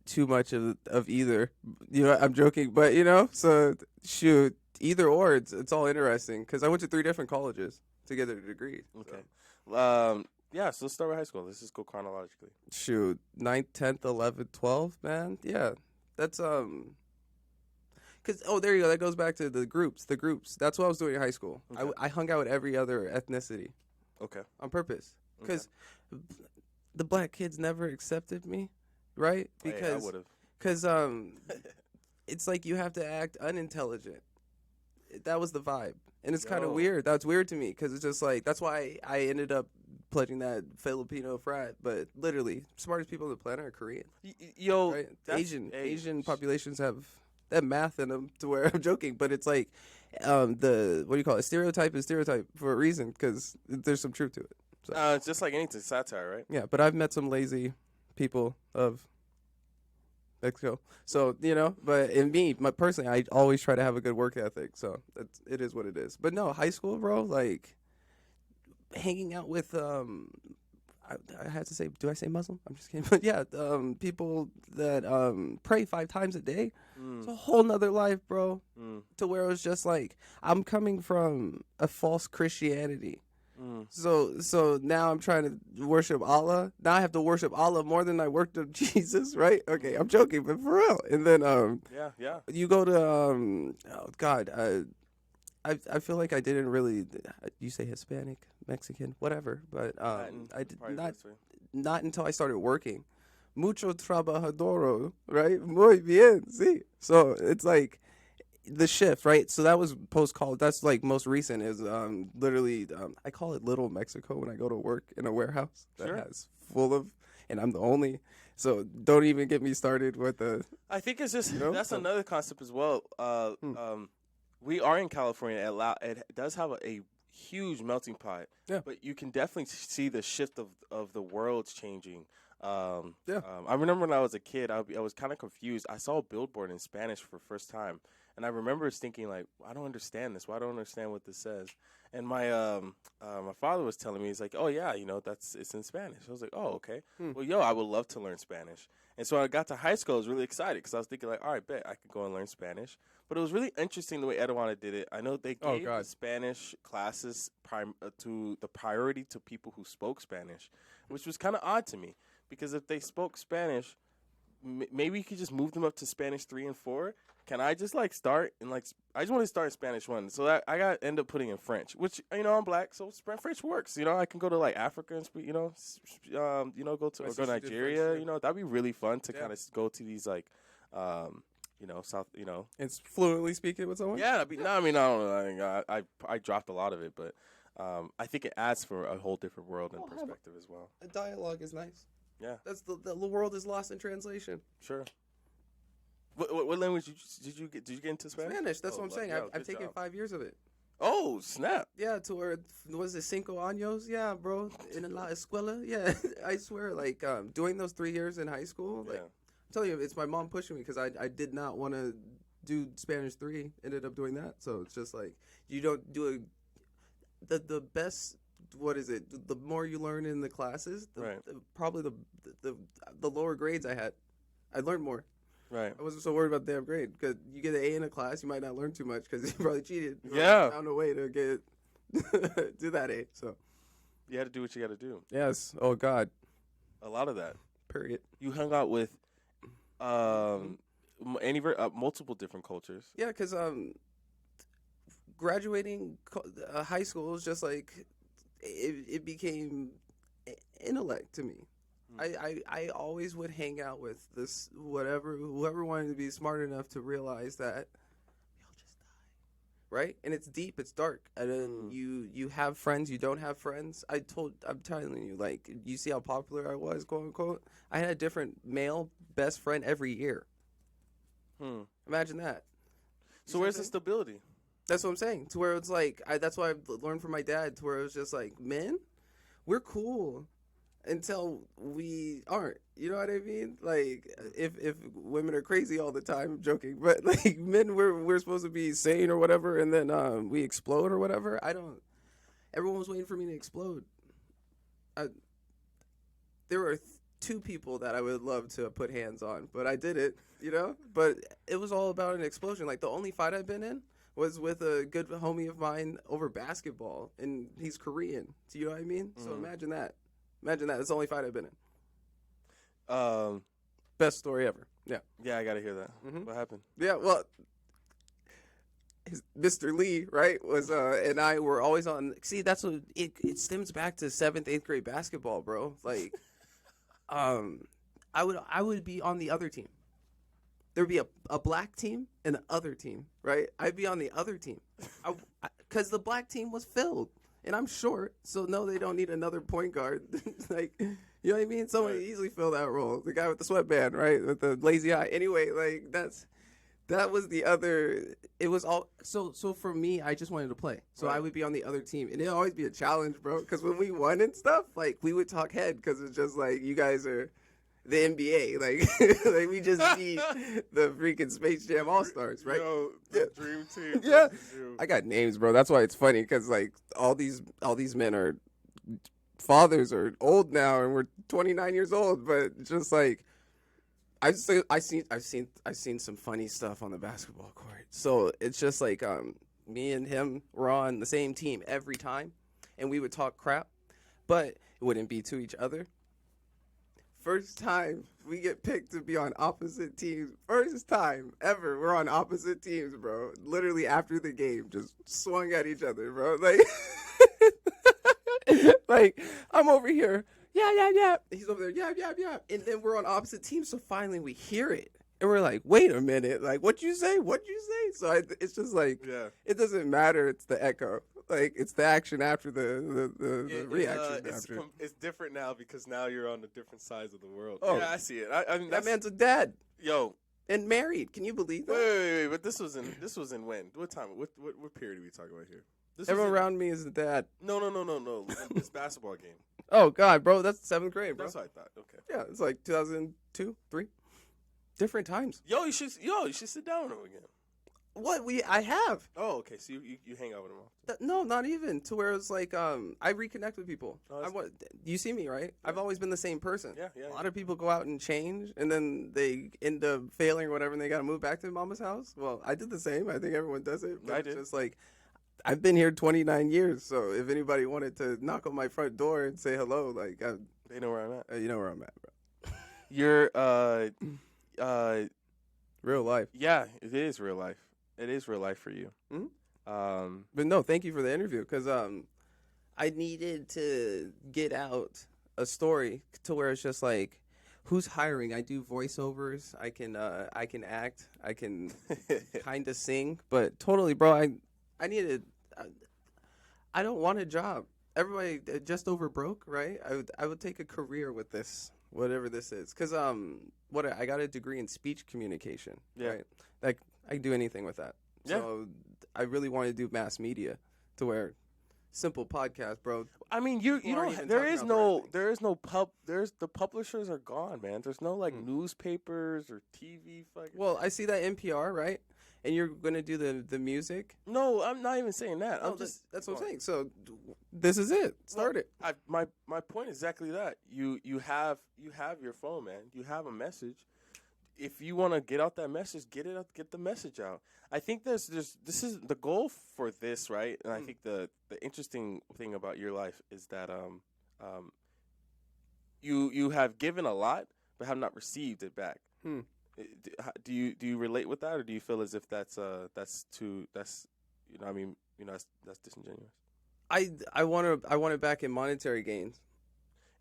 S2: too much of either. I'm joking, but so shoot, either or, it's all interesting because I went to 3 different colleges to get a degree.
S1: Okay. So. Yeah, so let's start with high school. Let's just go chronologically.
S2: Shoot, 9th, 10th, 11th, 12th, man. Yeah, that's Cause there you go. That goes back to the groups. The groups. That's what I was doing in high school.
S1: Okay.
S2: I hung out with every other ethnicity.
S1: Okay.
S2: On purpose, because the black kids never accepted me, right?
S1: I would have.
S2: Because it's like you have to act unintelligent. That was the vibe, and it's kind of weird. That's weird to me because it's just like that's why I ended up pledging that Filipino frat. But literally, smartest people on the planet are Korean. Right? Asian populations have math in them to where I'm joking, but it's like the what do you call it? Stereotype is stereotype for a reason because there's some truth to it. So.
S1: It's just like anything, satire, right?
S2: Yeah, but I've met some lazy people of Mexico. So, but in me, personally, I always try to have a good work ethic. So it is what it is. But no, high school, bro, like hanging out with, I had to say, do I say Muslim? I'm just kidding. But yeah, people that pray 5 times a day. It's a whole nother life, bro. To where it was just like, I'm coming from a false Christianity. So now I'm trying to worship Allah. Now I have to worship Allah more than I worship Jesus, right? Okay, I'm joking, but for real. And then
S1: yeah.
S2: You go to oh God, I feel like I didn't really. You say Hispanic, Mexican, whatever, but I did not until I started working. Mucho trabajador, right? Muy bien, sí. So it's like. The shift, right? So that was post-college. That's like most recent is literally, I call it Little Mexico when I go to work in a warehouse that has full of, and I'm the only. So don't even get me started with the.
S1: I think it's just, that's another concept as well. We are in California. It does have a huge melting pot.
S2: Yeah.
S1: But you can definitely see the shift of the world changing. I remember when I was a kid, I was kind of confused. I saw a billboard in Spanish for the first time. And I remember thinking, like, I don't understand this. Why don't I understand what this says? And my my father was telling me, he's like, oh, yeah, it's in Spanish. I was like, oh, okay. Well, I would love to learn Spanish. And so I got to high school. I was really excited because I was thinking, like, all right, bet I could go and learn Spanish. But it was really interesting the way Edwana did it. I know they gave the Spanish classes to the priority to people who spoke Spanish, which was kind of odd to me. Because if they spoke Spanish, maybe you could just move them up to Spanish 3 and 4. Can I just start in I just want to start in Spanish 1. So I got to end up putting in French, which I'm black, so French works. I can go to Africa and speak. Go to Nigeria. French, that'd be really fun to kind of go to these South.
S2: It's fluently speaking with someone.
S1: Yeah, I don't know. I dropped a lot of it, but I think it adds for a whole different world and perspective as well.
S2: A dialogue is nice.
S1: Yeah,
S2: that's the world is lost in translation.
S1: Sure. What language did you get? Did you get into Spanish?
S2: Spanish. That's what I'm saying. I've taken 5 years of it.
S1: Oh, snap.
S2: Yeah, to where, was it 5 años? Yeah, bro. In la escuela. Yeah, I swear, doing those 3 years in high school, I'm telling you, it's my mom pushing me because I did not want to do Spanish 3. Ended up doing that. So it's just you don't do the best. What is it? The more you learn in the classes, probably the lower grades I had. I learned more.
S1: Right.
S2: I wasn't so worried about the damn grade because you get an A in a class, you might not learn too much because you probably cheated.
S1: Yeah.
S2: Found a way to get do that A. So
S1: you had to do what you got to do.
S2: Yes. Oh God.
S1: A lot of that.
S2: Period.
S1: You hung out with multiple different cultures.
S2: Yeah, because graduating high school was just it became intellect to me. I always would hang out with whoever wanted to be smart enough to realize that we all just die, right? And it's deep, it's dark, and then you have friends, you don't have friends. I'm telling you, you see how popular I was, quote unquote. I had a different male best friend every year. Imagine that.
S1: So where's the stability?
S2: That's what I'm saying. To where it's like, that's why I've learned from my dad. To where it was just like, men, we're cool until we aren't. You know what I mean? Like, if women are crazy all the time, I'm joking, but like men, we're supposed to be sane or whatever, and then we explode or whatever. I don't. Everyone was waiting for me to explode. There were two people that I would love to put hands on, but I did it. You know, but it was all about an explosion. Like the only fight I've been in was with a good homie of mine over basketball, and he's Korean. Do you know what I mean? So imagine that. Imagine that. It's the only fight I've been in. Best story ever. Yeah.
S1: Yeah, I gotta hear that. What happened?
S2: Yeah. Well, Mr. Lee, right, was and I were always on. See, that's what it stems back to 7th, 8th grade basketball, bro. Like, I would be on the other team. There'd be a black team and the other team, right? I'd be on the other team because the black team was filled, and I'm short, so no, they don't need another point guard. Like, you know what I mean? Someone easily fill that role. The guy with the sweatband, right, with the lazy eye. Anyway, like that was the other. It was all so for me. I just wanted to play, so I would be on the other team, and it'd always be a challenge, bro. Because when we won and stuff, like we would talk head because it's just like you guys are the NBA, like we just beat the freaking Space Jam All Stars, right?
S1: Yo, the dream team.
S2: Yeah, I got names, bro. That's why it's funny because like all these men are fathers are old now, and we're 29 years old, but just like I've seen some funny stuff on the basketball court. So it's just like me and him were on the same team every time, and we would talk crap, but it wouldn't be to each other. First time we get picked to be on opposite teams. First time ever we're on opposite teams, bro. Literally after the game, just swung at each other, bro. Like, like I'm over here, yeah. He's over there, yeah. And then we're on opposite teams, so finally we hear it. And we're like, wait a minute, like, what you say? So it's just like, it doesn't matter. It's the echo. Like, it's the action after the reaction after.
S1: It's different now because now you're on the different sides of the world.
S2: Oh.
S1: Yeah, I see it. I mean,
S2: that man's a dad.
S1: Yo.
S2: And married. Can you believe that?
S1: Wait. But this was in when? What time? What period are we talking about here?
S2: Everyone around me is a dad.
S1: No. This basketball game.
S2: Oh, God, bro. That's 7th grade, bro.
S1: That's what I thought. Okay.
S2: Yeah, it's like 2002, 3. Different times.
S1: You should sit down with him again.
S2: What I have.
S1: Oh, okay. So you hang out with him all.
S2: No, not even to where it's like I reconnect with people. You see me, right? Yeah. I've always been the same person.
S1: Yeah.
S2: A lot of people go out and change, and then they end up failing or whatever, and they got to move back to mama's house. Well, I did the same. I think everyone does it. But
S1: I did.
S2: It's just like I've been here 29 years, so if anybody wanted to knock on my front door and say hello, like
S1: they know where I'm at.
S2: You know where I'm at, bro.
S1: You're
S2: real life.
S1: Yeah, it is real life. It is real life for you.
S2: Mm-hmm. But no, thank you for the interview because I needed to get out a story to where it's just like, who's hiring? I do voiceovers. I can act. I can kind of sing. But totally, bro, I needed. I don't want a job. Everybody just over broke, right? I would take a career with this, whatever this is, because I got a degree in speech communication.
S1: Yeah.
S2: Right? Like I can do anything with that.
S1: Yeah.
S2: So I really want to do mass media to where simple podcast, bro.
S1: I mean, you don't. There's the publishers are gone, man. There's no like newspapers or TV. Fucking.
S2: Well, I see that NPR, right? And you're gonna do the music.
S1: No, I'm not even saying that.
S2: That's what I'm saying. So this is it. Start it.
S1: My point is exactly that. You have your phone, man. You have a message. If you want to get out that message, get the message out. I think this is the goal for this, right? And I think the interesting thing about your life is that you have given a lot but have not received it back. Do you relate with that, or do you feel as if that's disingenuous?
S2: I want it back in monetary gains.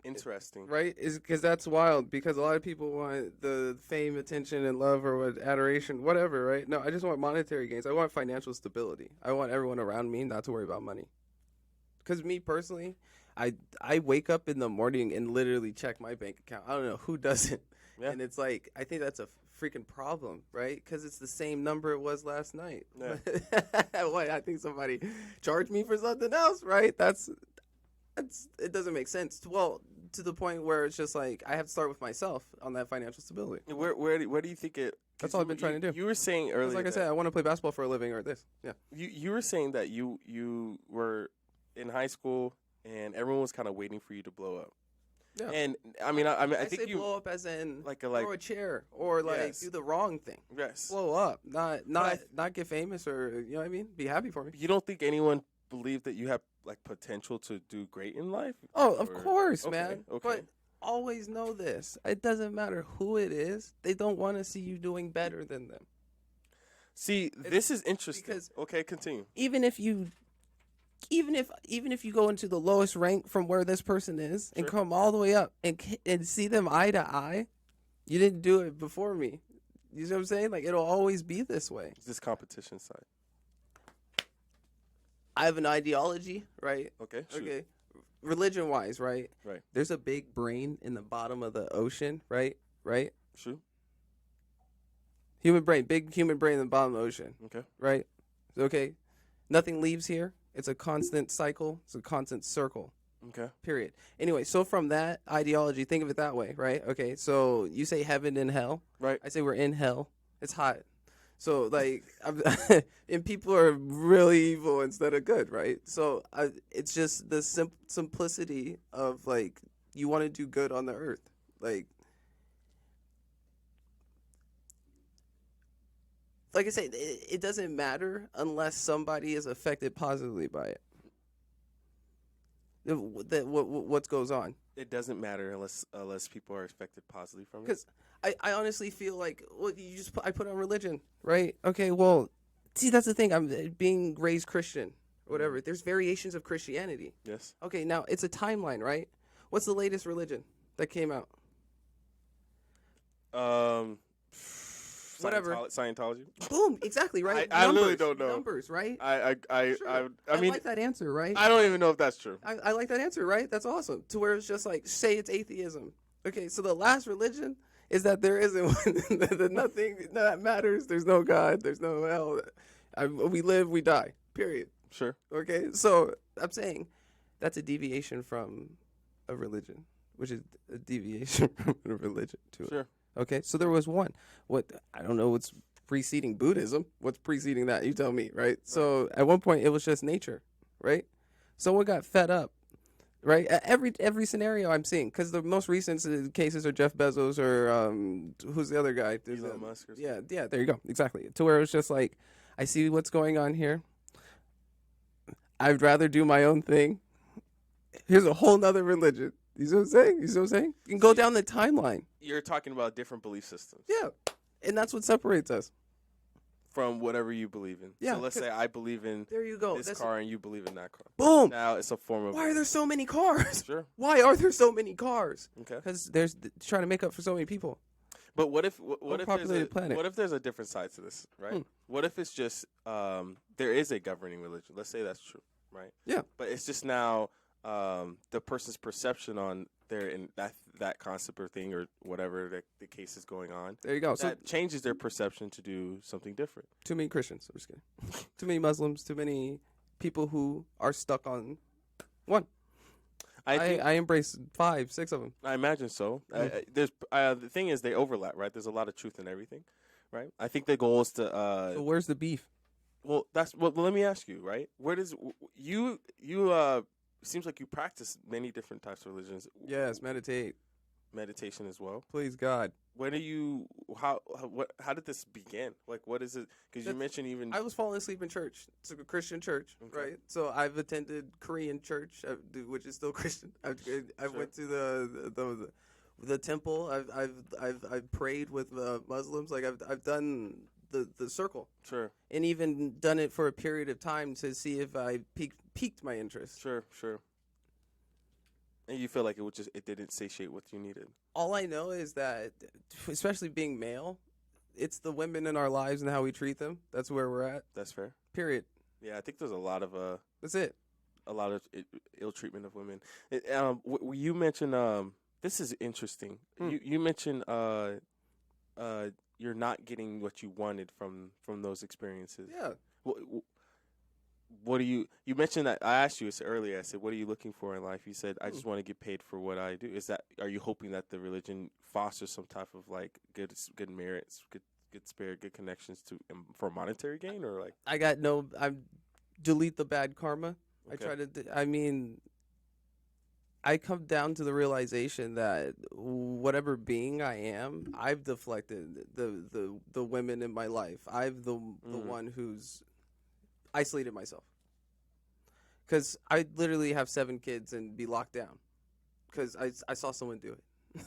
S1: Interesting,
S2: right? Is because that's wild. Because a lot of people want the fame, attention, and love, or what adoration, whatever, right? No, I just want monetary gains. I want financial stability. I want everyone around me not to worry about money. Because me personally, I wake up in the morning and literally check my bank account. I don't know who doesn't, and it's like I think that's a freaking problem, right? Because it's the same number it was last night.
S1: Yeah.
S2: What? I think somebody charged me for something else, right? That's it doesn't make sense. Well, to the point where it's just like I have to start with myself on that financial stability.
S1: Where do you think it?
S2: That's all I've been trying to do.
S1: You were saying earlier,
S2: like I said, I want to play basketball for a living or this. Yeah.
S1: You were saying that you were in high school and everyone was kind of waiting for you to blow up.
S2: Yeah.
S1: And I think
S2: say
S1: you
S2: blow up as in
S1: like
S2: throw a chair or like do the wrong thing.
S1: Yes.
S2: Blow up, not get famous or you know what I mean. Be happy for me.
S1: You don't think anyone believed that you have like potential to do great in life?
S2: Oh, of course,
S1: okay,
S2: man.
S1: Okay.
S2: But always know this: it doesn't matter who it is. They don't want to see you doing better than them.
S1: See, this is interesting.
S2: Because
S1: okay, continue.
S2: Even if you go into the lowest rank from where this person is and come all the way up and see them eye to eye, you didn't do it before me. You know what I'm saying? Like it'll always be this way.
S1: It's this competition side.
S2: I have an ideology, right?
S1: Okay. Shoot.
S2: Okay. Religion wise, right?
S1: Right.
S2: There's a big brain in the bottom of the ocean, right? Right?
S1: True.
S2: Human brain, big human brain in the bottom of the ocean.
S1: Okay.
S2: Right? Okay. Nothing leaves here. It's a constant cycle. It's a constant circle.
S1: Okay.
S2: Period. Anyway, so from that ideology, think of it that way, right? Okay, so you say heaven and hell.
S1: Right.
S2: I say we're in hell. It's hot. So, like, and people are really evil instead of good, right? So it's just the simplicity of, like, you want to do good on the earth. Like I say, it doesn't matter unless somebody is affected positively by it. What goes on?
S1: It doesn't matter unless people are affected positively from it.
S2: Because I honestly feel like, well, I put on religion, right? Okay, well, see, that's the thing. I'm being raised Christian, or whatever. There's variations of Christianity.
S1: Yes.
S2: Okay, now it's a timeline, right? What's the latest religion that came out? Whatever.
S1: Scientology.
S2: Boom, exactly, right?
S1: I really don't know.
S2: Numbers, right?
S1: I mean,
S2: like that answer, right?
S1: I don't even know if that's true.
S2: I like that answer, right? That's awesome. To where it's just like, say it's atheism. Okay, so the last religion is that there isn't one. That nothing that matters. There's no God. There's no hell. We live, we die. Period.
S1: Sure.
S2: Okay, so I'm saying that's a deviation from a religion, which is a deviation from a religion to
S1: Sure.
S2: it. Okay, so there was one. I don't know what's preceding Buddhism. What's preceding that? You tell me, right? So at one point it was just nature, right? Someone got fed up, right? Every scenario I'm seeing, because the most recent cases are Jeff Bezos or who's the other guy?
S1: Elon Musk. Or something.
S2: Yeah. There you go. Exactly. To where it was just like, I see what's going on here. I'd rather do my own thing. Here's a whole nother religion. You see what I'm saying? You can go down the timeline.
S1: You're talking about different belief systems.
S2: Yeah. And that's what separates us.
S1: From whatever you believe in.
S2: Yeah.
S1: So let's say I believe in
S2: there you go.
S1: this car and you believe in that car.
S2: Boom.
S1: Now it's a form of...
S2: Why are there so many cars?
S1: Sure.
S2: Why are there so many cars?
S1: Okay.
S2: Because there's trying to make up for so many people.
S1: But what if there's a different side to this, right? What if it's just there is a governing religion? Let's say that's true, right?
S2: Yeah.
S1: But it's just now the person's perception on that concept or thing or whatever the case is going on.
S2: There you go.
S1: That changes their perception to do something different.
S2: Too many Christians. I'm just kidding. Too many Muslims. Too many people who are stuck on one. I embrace 5, 6 of them.
S1: I imagine so. The thing is, they overlap, right? There's a lot of truth in everything, right? I think the goal is to.
S2: So where's the beef?
S1: Well, let me ask you, right? Where does you seems like you practice many different types of religions.
S2: Yes,
S1: meditation as well.
S2: Please God.
S1: When do you how did this begin? Like, what is it? Because you mentioned even
S2: I was falling asleep in church. It's a Christian church, right? So I've attended Korean church, which is still Christian. I went to the temple. I've prayed with Muslims. Like I've done the circle.
S1: Sure.
S2: And even done it for a period of time to see if I piqued my interest.
S1: Sure. And you feel like it didn't satiate what you needed.
S2: All I know is that, especially being male, it's the women in our lives and how we treat them. That's where we're at.
S1: That's fair.
S2: Period.
S1: Yeah, I think there's a lot of
S2: That's it.
S1: A lot of ill treatment of women. You mentioned this is interesting. You mentioned you're not getting what you wanted from those experiences.
S2: Yeah.
S1: What do you mentioned that I asked you this earlier. I said, what are you looking for in life? You said, I just want to get paid for what I do. Are you hoping that the religion fosters some type of like good merits, good spirit, good connections for monetary gain, or like?
S2: I delete the bad karma.
S1: Okay.
S2: I come down to the realization that whatever being I am, I've deflected the women in my life. I've the one who's isolated myself. Because I literally have 7 kids and be locked down. Because I saw someone do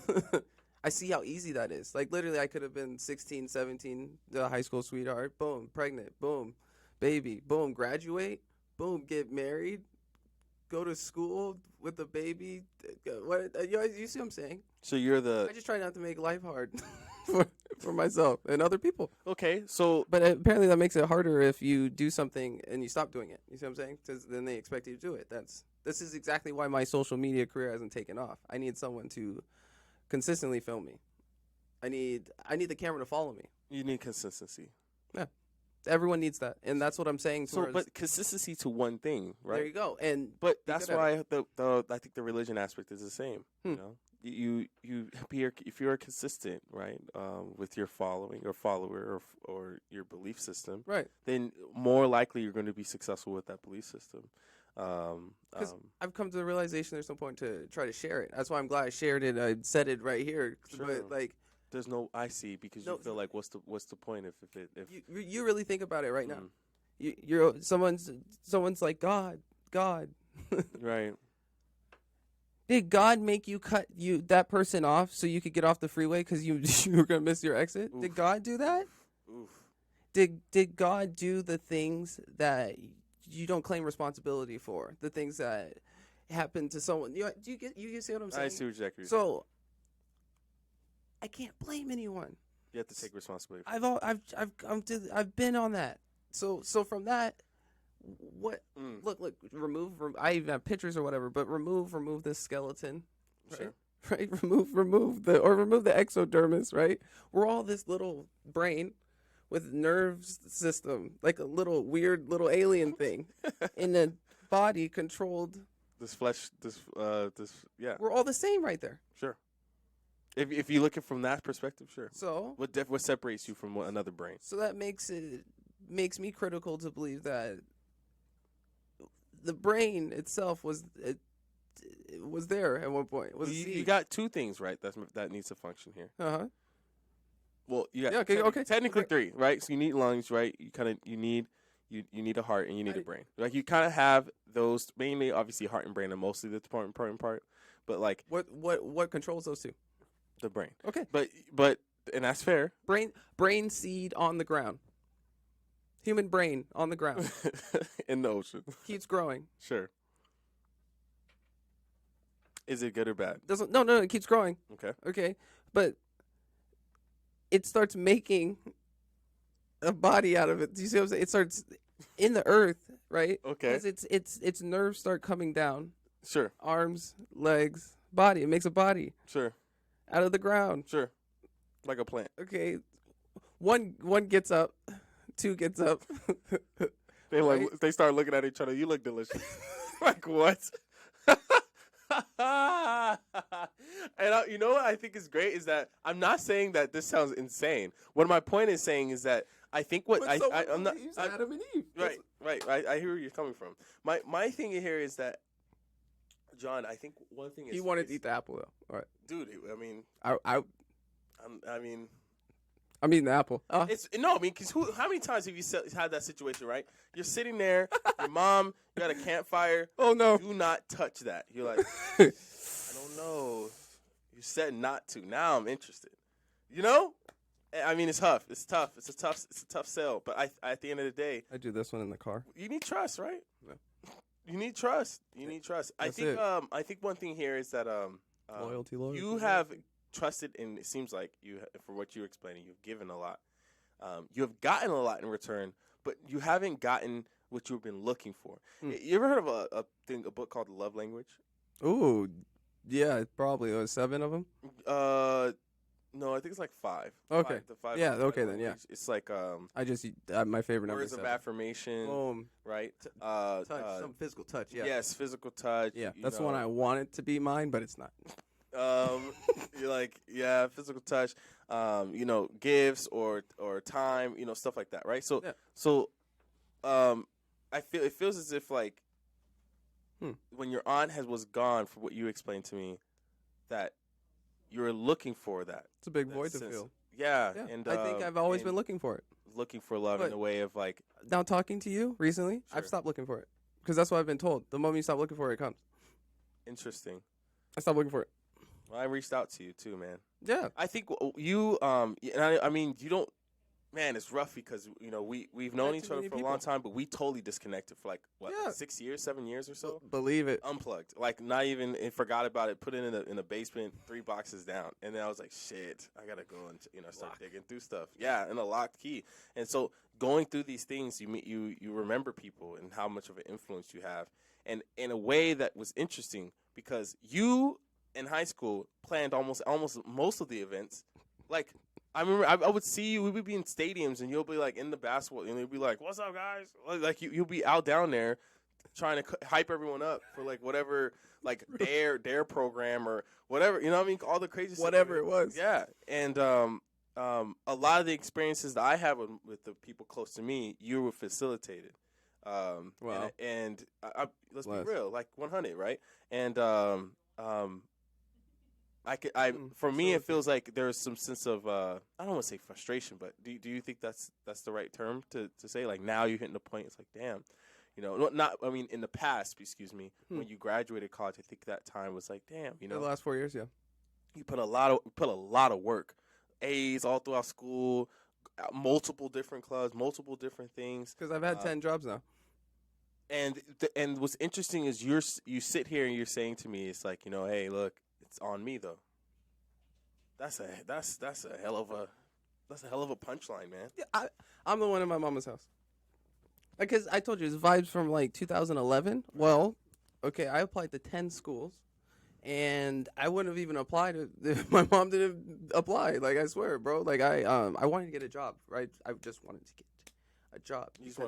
S2: it. I see how easy that is. Like, literally, I could have been 16, 17, the high school sweetheart. Boom, pregnant. Boom, baby. Boom, graduate. Boom, get married. Go to school with the baby. You see what I'm saying?
S1: So you're
S2: I just try not to make life hard for myself and other people.
S1: Okay, so
S2: But apparently that makes it harder if you do something and you stop doing it. You see what I'm saying? Because then they expect you to do it. This is exactly why my social media career hasn't taken off. I need someone to consistently film me. I need the camera to follow me.
S1: you need consistency.
S2: Yeah. Everyone needs that, and that's what I'm saying.
S1: But consistency to one thing, right?
S2: There you go.
S1: But that's why I think the religion aspect is the same. You know, you if you're consistent, right, with your following or follower or your belief system,
S2: right,
S1: then more likely you're going to be successful with that belief system.
S2: Because I've come to the realization there's no point to try to share it. That's why I'm glad I shared it. I said it right here.
S1: Sure.
S2: But like,
S1: there's no because you feel like what's the point if
S2: you really think about it right now. You're someone's like God.
S1: Right.
S2: Did God make you cut that person off so you could get off the freeway because you were gonna miss your exit? Oof. Did God do that?
S1: Oof.
S2: Did God do the things that you don't claim responsibility for? The things that happened to someone. You see what I'm saying?
S1: I see exactly.
S2: So I can't blame anyone.
S1: You have to take responsibility.
S2: I've been on that. So from that, look, remove. I even have pictures or whatever, but remove this skeleton. Right?
S1: Sure.
S2: Right. Remove the exodermis. Right. We're all this little brain with nerves system, like a little weird little alien thing, in a body controlled.
S1: This flesh. Yeah.
S2: We're all the same right there.
S1: Sure. If you look at it from that perspective, sure.
S2: So
S1: what separates you from another brain?
S2: So that makes me critical to believe that the brain itself was there at one point.
S1: You got 2 things, right? That needs to function here. Well, you got technically 3, right? So you need lungs, right? You need a heart and you need a brain. Like you kind of have those mainly, obviously, heart and brain are mostly the important part. But like
S2: what controls those 2?
S1: The brain.
S2: Okay.
S1: But and that's fair.
S2: Brain seed on the ground. Human brain on the ground.
S1: In the ocean.
S2: Keeps growing.
S1: Sure. Is it good or bad?
S2: No, it keeps growing. Okay. But it starts making a body out of it. Do you see what I'm saying? It starts in the earth, right?
S1: Okay.
S2: Because its nerves start coming down.
S1: Sure.
S2: Arms, legs, body. It makes a body.
S1: Sure.
S2: Out of the ground.
S1: Sure. Like a plant.
S2: Okay. One gets up. 2 gets up.
S1: They start looking at each other. You look delicious. Like what? And you know what I think is great is that I'm not saying that this sounds insane. What my point is saying is that I think I'm not
S2: Adam and Eve.
S1: Right. I hear where you're coming from. My thing here is that John, I think one thing is
S2: he wanted to eat the apple though. All right,
S1: dude. I mean,
S2: I'm eating the apple.
S1: Because how many times have you had that situation? Right, you're sitting there, your mom, you got a campfire.
S2: Oh no!
S1: Do not touch that. You're like, I don't know. You said not to. Now I'm interested. You know, I mean, it's tough. It's tough. It's a tough sell. But at the end of the day,
S2: I do this one in the car.
S1: You need trust, right?
S2: Yeah.
S1: You need trust. I think one thing here is that
S2: loyalty.
S1: You have trusted, and it seems like for what you're explaining, you've given a lot. You have gotten a lot in return, but you haven't gotten what you've been looking for. You ever heard of a book called The Love Language?
S2: Ooh, yeah, probably 7 of them.
S1: No, I think it's like 5.
S2: Okay.
S1: The 5
S2: Yeah,
S1: body
S2: okay then, yeah.
S1: language. It's like
S2: I just my favorite number is
S1: words of
S2: 7.
S1: affirmation,
S2: Boom.
S1: right?
S2: Touch, some physical touch. Yeah.
S1: Yes, physical touch.
S2: Yeah,
S1: you
S2: that's the
S1: know.
S2: one I want it to be mine, but it's not.
S1: You're like, yeah, physical touch, gifts or time, stuff like that, right? So,
S2: Yeah.
S1: I feel it feels as if like when your aunt was gone for what you explained to me, that you're looking for that.
S2: It's a big
S1: that
S2: void to
S1: sense.
S2: fill.
S1: Yeah,
S2: Yeah,
S1: and
S2: I think I've always been looking for it.
S1: Looking for love in
S2: But
S1: a way of like.
S2: Now talking to you recently,
S1: Sure.
S2: I've stopped looking for it because that's what I've been told. The moment you stop looking for it, it comes.
S1: Interesting.
S2: I stopped looking for it.
S1: Well, I reached out to you too, man.
S2: Yeah.
S1: I think you and I mean you don't. Man, it's rough because we've known each other for a long time, but we totally disconnected for like 6 years, 7 years or so.
S2: Believe it.
S1: Unplugged, like not even and forgot about it. Put it in a basement, 3 boxes down, and then I was like, shit, I gotta go and start digging through stuff. Yeah, in a locked key. And so going through these things, you remember people and how much of an influence you have, and in a way that was interesting because you in high school planned almost most of the events, like. I remember I would see you. We would be in stadiums, and you'll be like in the basketball, and you'll be like, "What's up, guys?" Like you'll be out down there, trying to hype everyone up for like whatever, like dare program or whatever. You know what I mean? All the crazy
S2: Whatever
S1: stuff.
S2: it was.
S1: Yeah, and a lot of the experiences that I have with the people close to me, you were facilitated.
S2: Wow.
S1: And let's be real, like 100, right? And for me, it feels like there's some sense of I don't want to say frustration, but do you think that's the right term to say? Like now you're hitting the point. It's like, damn, I mean, in the past, excuse me, when you graduated college, I think that time was like, damn,
S2: The last 4 years, yeah.
S1: you put a lot of work, A's all throughout school, multiple different clubs, multiple different things.
S2: Because I've had 10 jobs now.
S1: And what's interesting is you sit here and you're saying to me, it's like, hey, look. It's on me though. That's a hell of a punchline, man.
S2: Yeah, I'm the one in my mama's house. Because I told you, it's vibes from like 2011. Well, okay, I applied to 10 schools, and I wouldn't have even applied if my mom didn't apply. Like I swear, bro. Like I wanted to get a job, right? I just wanted to get a job.
S1: You just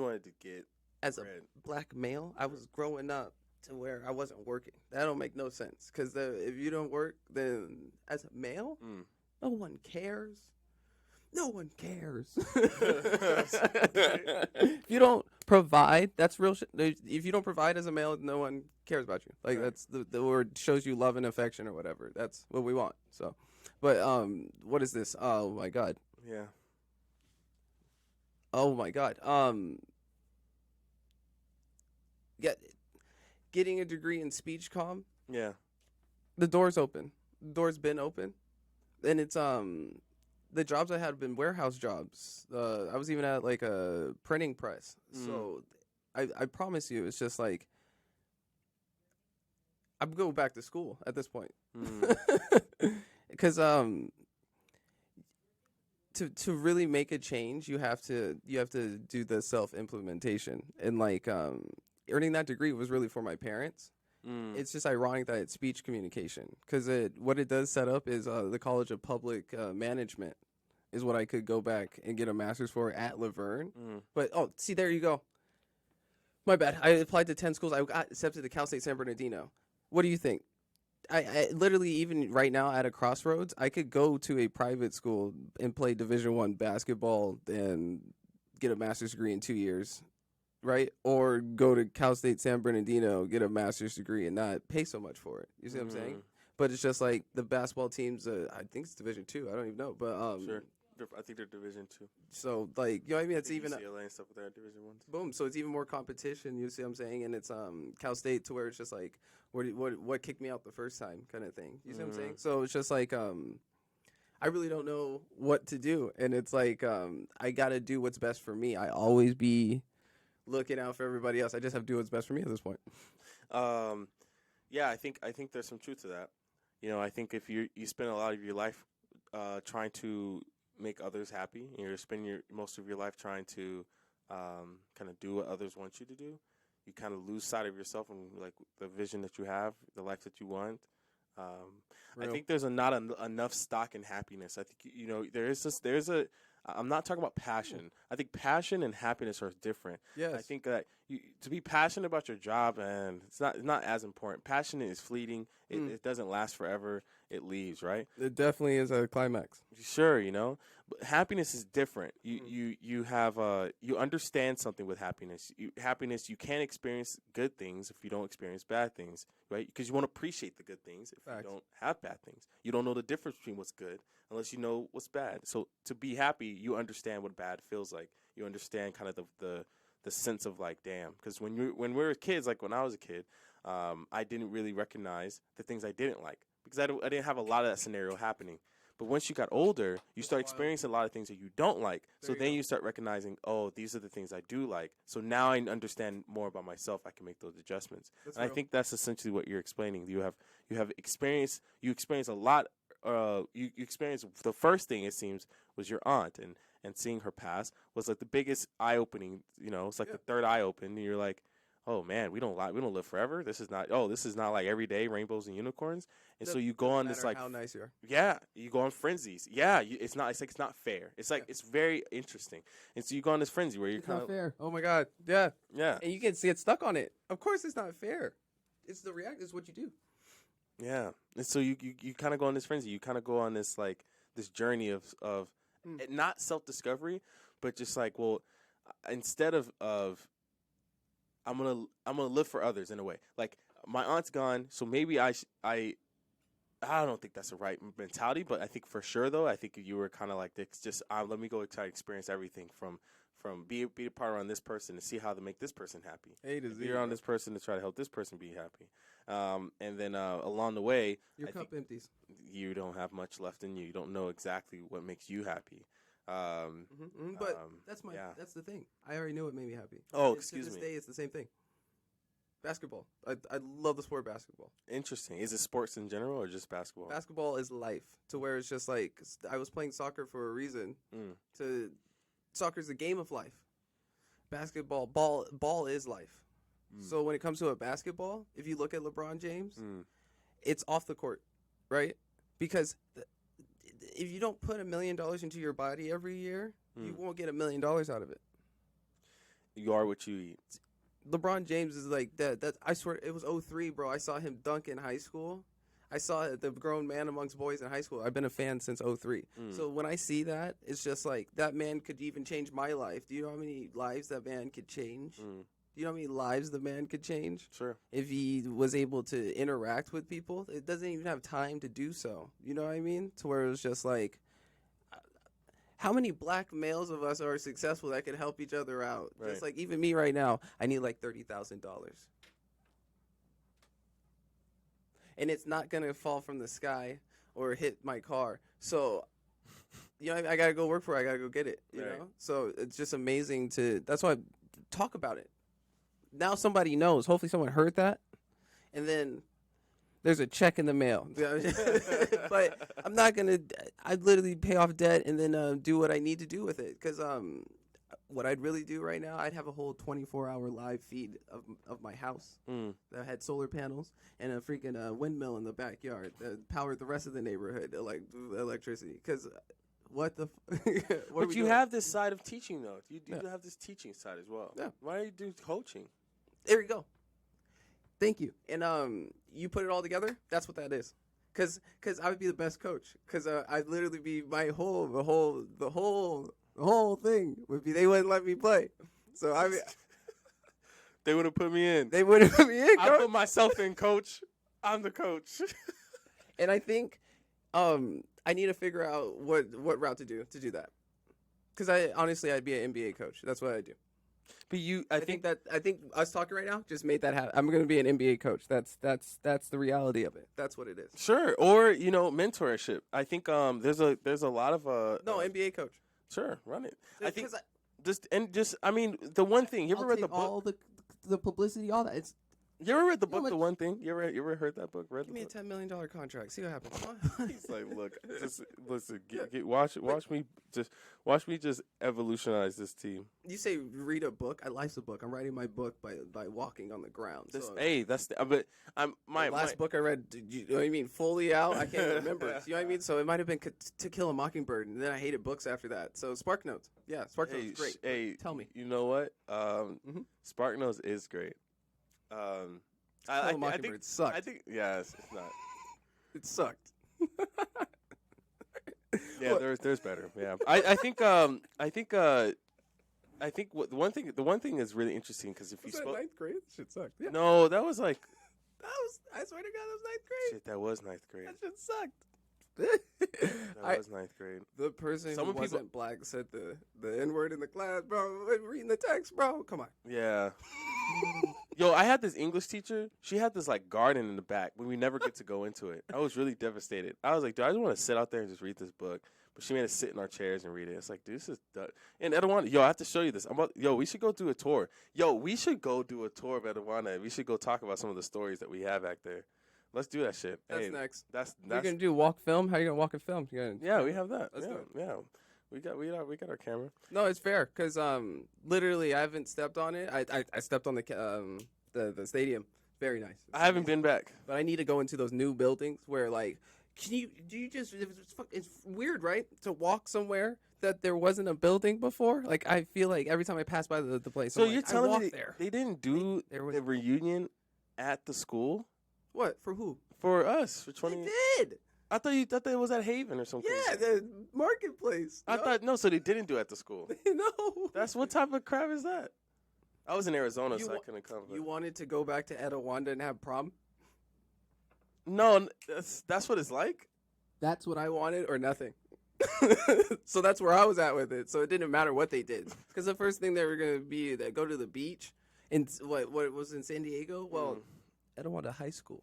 S1: wanted to get
S2: as
S1: bread.
S2: a black male. I was growing up to where I wasn't working. That don't make no sense. Because if you don't work, then as a male, no one cares. No one cares. If you don't provide, that's real shit. If you don't provide as a male, no one cares about you. Like that's the word shows you love and affection or whatever. That's what we want. So, but what is this? Oh my god.
S1: Yeah.
S2: Oh my god. Yeah. Getting a degree in speech comm.
S1: Yeah.
S2: The door's open. The door's been open. And it's the jobs I had have been warehouse jobs. I was even at like a printing press. So I promise you it's just like I'm going back to school at this point. Cuz to really make a change, you have to do the self-implementation. And like earning that degree was really for my parents. It's just ironic that it's speech communication because what it does set up is the College of Public Management is what I could go back and get a master's for at Laverne. But, see, there you go. My bad. I applied to 10 schools. I got accepted to Cal State San Bernardino. What do you think? I literally, even right now at a crossroads, I could go to a private school and play Division I basketball and get a master's degree in 2 years. Right? Or go to Cal State San Bernardino, get a master's degree, and not pay so much for it. You see what I'm saying? But it's just like the basketball teams, I think it's Division II. I don't even know. But
S1: sure. I think they're Division II.
S2: So, like, you know what I mean? It's even
S1: UCLA and stuff with their Division I.
S2: Boom. So it's even more competition. You see what I'm saying? And it's Cal State to where it's just like, what kicked me out the first time kind of thing. You see what I'm saying? So it's just like, I really don't know what to do. And it's like, I got to do what's best for me. I always be looking out for everybody else. I just have to do what's best for me at this point.
S1: Yeah, I think there's some truth to that. I think if you spend a lot of your life trying to make others happy, and you're spending most of your life trying to kind of do what others want you to do, you kind of lose sight of yourself and like the vision that you have, the life that you want. I think there's not enough stock in happiness. I think there's a. I'm not talking about passion. I think passion and happiness are different.
S2: Yes.
S1: I think that to be passionate about your job, and it's not as important. Passion is fleeting. It doesn't last forever. It leaves, right?
S2: It definitely is a climax.
S1: Sure, but happiness is different. You have you understand something with happiness. Happiness, you can't experience good things if you don't experience bad things, right? Because you won't appreciate the good things if you don't have bad things. You don't know the difference between what's good unless you know what's bad. So to be happy, you understand what bad feels like. You understand kind of the sense of like, damn. Because when we were kids, like when I was a kid, I didn't really recognize the things I didn't like because I didn't have a lot of that scenario happening. But once you got older, you start experiencing a lot of things that you don't like. So then you start recognizing, oh, these are the things I do like. So now I understand more about myself. I can make those adjustments. And I think that's essentially what you're explaining. You have experience. You experience a lot. You experience the first thing, it seems, was your aunt, and seeing her pass was like the biggest eye opening. It's like the third eye open, and you're like, oh man, we don't live forever. This is not like every day rainbows and unicorns. And so you go on this like
S2: how nice you are.
S1: Yeah, you go on frenzies. Yeah, it's not fair. It's like it's very interesting. And so you go on this frenzy where you're
S2: It's
S1: kind
S2: not
S1: of
S2: fair. Oh my god. Yeah.
S1: Yeah.
S2: And you can get stuck on it. Of course it's not fair. It's the it's what you do.
S1: Yeah. And so you kind of go on this frenzy. You kind of go on this like this journey of not self-discovery, but just like, well, instead of I'm gonna live for others in a way. Like my aunt's gone, so maybe I don't think that's the right mentality, but I think for sure though, I think you were kind of like, it's just let me go try to experience everything from be a part around this person to see how to make this person happy.
S2: A to Z.
S1: Be around this person to try to help this person be happy. And then along the way,
S2: your cup empties.
S1: You don't have much left in you. You don't know exactly what makes you happy.
S2: But that's the thing. I already know what made me happy.
S1: Oh, excuse me.
S2: To this day, it's the same thing. Basketball. I love the sport basketball.
S1: Interesting. Is it sports in general or just basketball?
S2: Basketball is life. To where it's just like, I was playing soccer for a reason. Soccer's a game of life. Basketball, ball is life. So when it comes to a basketball, if you look at LeBron James, it's off the court, right? Because if you don't put $1 million into your body every year, you won't get $1 million out of it.
S1: You are what you eat.
S2: LeBron James is like that. I swear, it was 2003, bro. I saw him dunk in high school. I saw the grown man amongst boys in high school. I've been a fan since 2003. So when I see that, it's just like, that man could even change my life. Do you know how many lives that man could change? Do you know how many lives the man could change?
S1: Sure.
S2: If he was able to interact with people, it doesn't even have time to do so. You know what I mean? To where it was just like, how many black males of us are successful that can help each other out?
S1: Right.
S2: Just like even me right now, I need like $30,000. And it's not going to fall from the sky or hit my car. So, I got to go work for it. I got to go get it, you know? So it's just amazing that's why I talk about it. Now somebody knows. Hopefully someone heard that. And then there's a check in the mail. But I'm not going to, I'd literally pay off debt and then do what I need to do with it. Because what I'd really do right now, I'd have a whole 24-hour live feed of my house that had solar panels and a freaking windmill in the backyard that powered the rest of the neighborhood, like electricity. Because what the
S1: but you have this side of teaching, though. You do have this teaching side as well.
S2: Yeah.
S1: Why do you do coaching?
S2: There you go. Thank you. And you put it all together, that's what that is. Cause I would be the best coach. Cause I'd literally be the whole thing would be they wouldn't let me play. So
S1: they would have put me in.
S2: They would have put me in. Coach.
S1: I put myself in, coach. I'm the coach.
S2: And I think I need to figure out what route to do that. Cause I'd be an NBA coach. That's what I do.
S1: But I think
S2: us talking right now just made that happen. I'm going to be an NBA coach. That's the reality of it. That's what it is.
S1: Sure. Or, mentorship. I think there's a lot of
S2: NBA coach.
S1: Sure, run it. I think the one thing, you ever read the book?
S2: All the publicity, all that. It's
S1: You ever read the
S2: You know
S1: book,
S2: how
S1: The
S2: much-
S1: One Thing? You ever heard that book? Read
S2: Give
S1: the
S2: me a
S1: book?
S2: $10 million contract. See what happens.
S1: He's like, look, just listen, watch me just evolutionize this team.
S2: You say read a book. I like the book. I'm writing my book by walking on the ground.
S1: But I'm
S2: the last book I read. You know what I mean? Fully out. I can't even remember. You know what I mean? So it might have been To Kill a Mockingbird, and then I hated books after that. So Spark Notes. Yeah, Spark Notes is great.
S1: Hey,
S2: Tell me.
S1: You know what? Spark Notes is great. I
S2: Mockingbird
S1: think
S2: sucked.
S1: I think it's not.
S2: It sucked.
S1: Yeah, there's better. Yeah, I think the one thing is really interesting because if you spoke
S2: ninth grade, that shit sucked. Yeah.
S1: no, that was like
S2: I swear to God, that was ninth grade.
S1: shit. That was ninth grade.
S2: That shit sucked.
S1: That was ninth grade.
S2: The person
S1: Some
S2: who
S1: people-
S2: wasn't black said the N-word in the class, bro. Reading the text, bro. Come on.
S1: Yeah. Yo, I had this English teacher. She had this like garden in the back, but we never get to go into it. I was really devastated. I was like, dude, I just want to sit out there and just read this book. But she made us sit in our chairs and read it. It's like, dude, this is and Etiwana. Yo, I have to show you this. We should go do a tour. Yo, we should go do a tour of Etiwana. We should go talk about some of the stories that we have back there. Let's do that shit.
S2: That's
S1: hey,
S2: next.
S1: That's
S2: You're gonna do walk film. How you gonna walk and film?
S1: yeah, we have that.
S2: Let's
S1: yeah,
S2: do it.
S1: yeah. We got our camera.
S2: No, it's fair because literally I haven't stepped on it. I stepped on the stadium. Very nice.
S1: I haven't been back.
S2: But I need to go into those new buildings where like, it's weird, right? To walk somewhere that there wasn't a building before. Like I feel like every time I pass by the place,
S1: So
S2: I'm
S1: you're
S2: like, I
S1: telling me
S2: walked there.
S1: they didn't do
S2: There was
S1: the reunion at the school
S2: what for who?
S1: for us for 20?
S2: They did.
S1: I thought it was at Haven or something.
S2: Yeah, the marketplace.
S1: I thought no, so they didn't do it at the school.
S2: No.
S1: That's what type of crap is that? I was in Arizona, so I couldn't come. But
S2: You wanted to go back to Etiwanda and have prom?
S1: no, that's what it's like.
S2: That's what I wanted, or nothing. So that's where I was at with it. So it didn't matter what they did, because the first thing they were gonna be that go to the beach, and what was in San Diego. Well, Etiwanda High School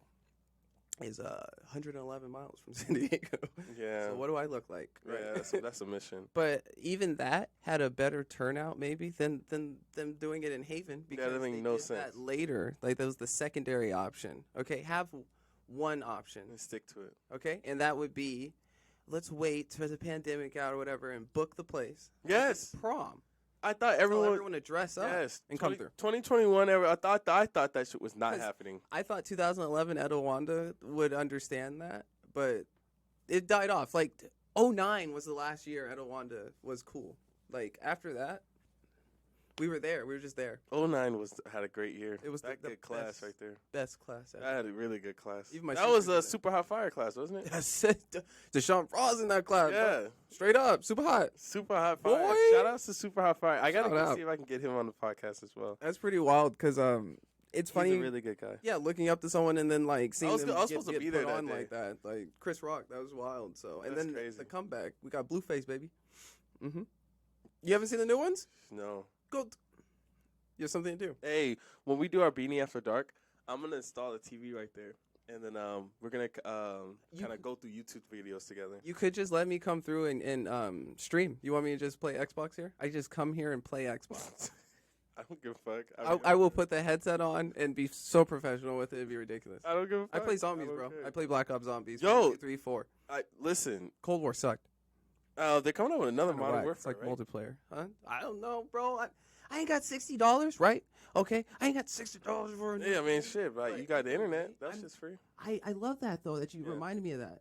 S2: is 111 miles from San Diego.
S1: Yeah.
S2: So what do I look like? Right?
S1: Yeah, that's a mission.
S2: But even that had a better turnout maybe than them doing it in Haven, because
S1: that
S2: they
S1: makes no
S2: did
S1: sense.
S2: that later. Like that was the secondary option. Okay, have one option.
S1: And stick to it.
S2: Okay, and that would be, let's wait for the pandemic out or whatever and book the place.
S1: Yes.
S2: Prom.
S1: I thought
S2: Tell
S1: everyone
S2: everyone to dress up and come through.
S1: 2021 I thought that shit was not
S2: 'Cause
S1: happening.
S2: I thought 2011 Etiwanda would understand that, but it died off. Like 2009 was the last year Etiwanda was cool. Like after that, we were there. We were just there.
S1: 09 had a great year.
S2: It was
S1: that
S2: the
S1: good class
S2: best.
S1: right there.
S2: Best class ever.
S1: I had a really good class.
S2: Even my
S1: that was
S2: sister
S1: a
S2: did that.
S1: super hot fire class, wasn't it?
S2: That's it. Deshaun Frost in that class.
S1: Yeah.
S2: Bro. Straight up. Super hot.
S1: Super hot fire.
S2: Boy.
S1: Shout outs to Super Hot Fire. I gotta
S2: Shout out.
S1: see if I can get him on the podcast as well.
S2: That's pretty wild because it's funny.
S1: He's a really good guy.
S2: Yeah, looking up to someone and then like seeing them
S1: I was
S2: get
S1: supposed to be there
S2: put
S1: that
S2: on
S1: day.
S2: like that. Like Chris Rock, that was wild. So and
S1: That's
S2: then
S1: crazy.
S2: the comeback, we got Blueface, baby. You haven't seen the new ones?
S1: No.
S2: Go. You have something to do.
S1: Hey, when we do our BNE After Dark, I'm gonna install a TV right there, and then we're gonna kind of go through YouTube videos together.
S2: You could just let me come through and stream. You want me to just play Xbox here? I just come here and play Xbox.
S1: I don't give a fuck.
S2: I will put the headset on and be so professional with it. It'd be ridiculous.
S1: I don't give a fuck.
S2: I play zombies,
S1: don't
S2: bro.
S1: care.
S2: I play Black Ops Zombies.
S1: Yo.
S2: 1, 2, 3, 4.
S1: Listen.
S2: Cold War sucked.
S1: They're coming out with another
S2: Kinda
S1: Modern
S2: whack.
S1: Warfare.
S2: It's like
S1: right?
S2: multiplayer, huh? I don't know, bro. I ain't got $60, right? Okay, I ain't got $60 for it.
S1: Yeah, I mean, shit, but you got the internet. That's
S2: I'm-
S1: just free.
S2: I love that though that you
S1: Yeah.
S2: reminded me of that.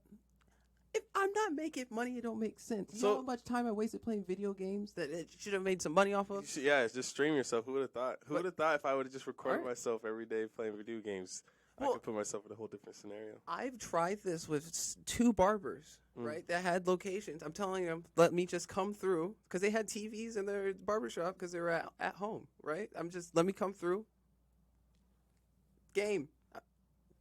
S2: If I'm not making money, it don't make sense. You
S1: So-
S2: know how much time I wasted playing video games that it should have made some money off of?
S1: Yeah, it's just stream yourself. Who would have thought? Who
S2: But-
S1: would have thought if I would have just recorded
S2: Alright.
S1: myself every day playing video games? I
S2: Well-
S1: could put myself in a whole different scenario.
S2: I've tried this with 2 barbers, right? That had locations. I'm telling them, let me just come through because they had TVs in their barbershop because they were at home, right? Let me come through. Game.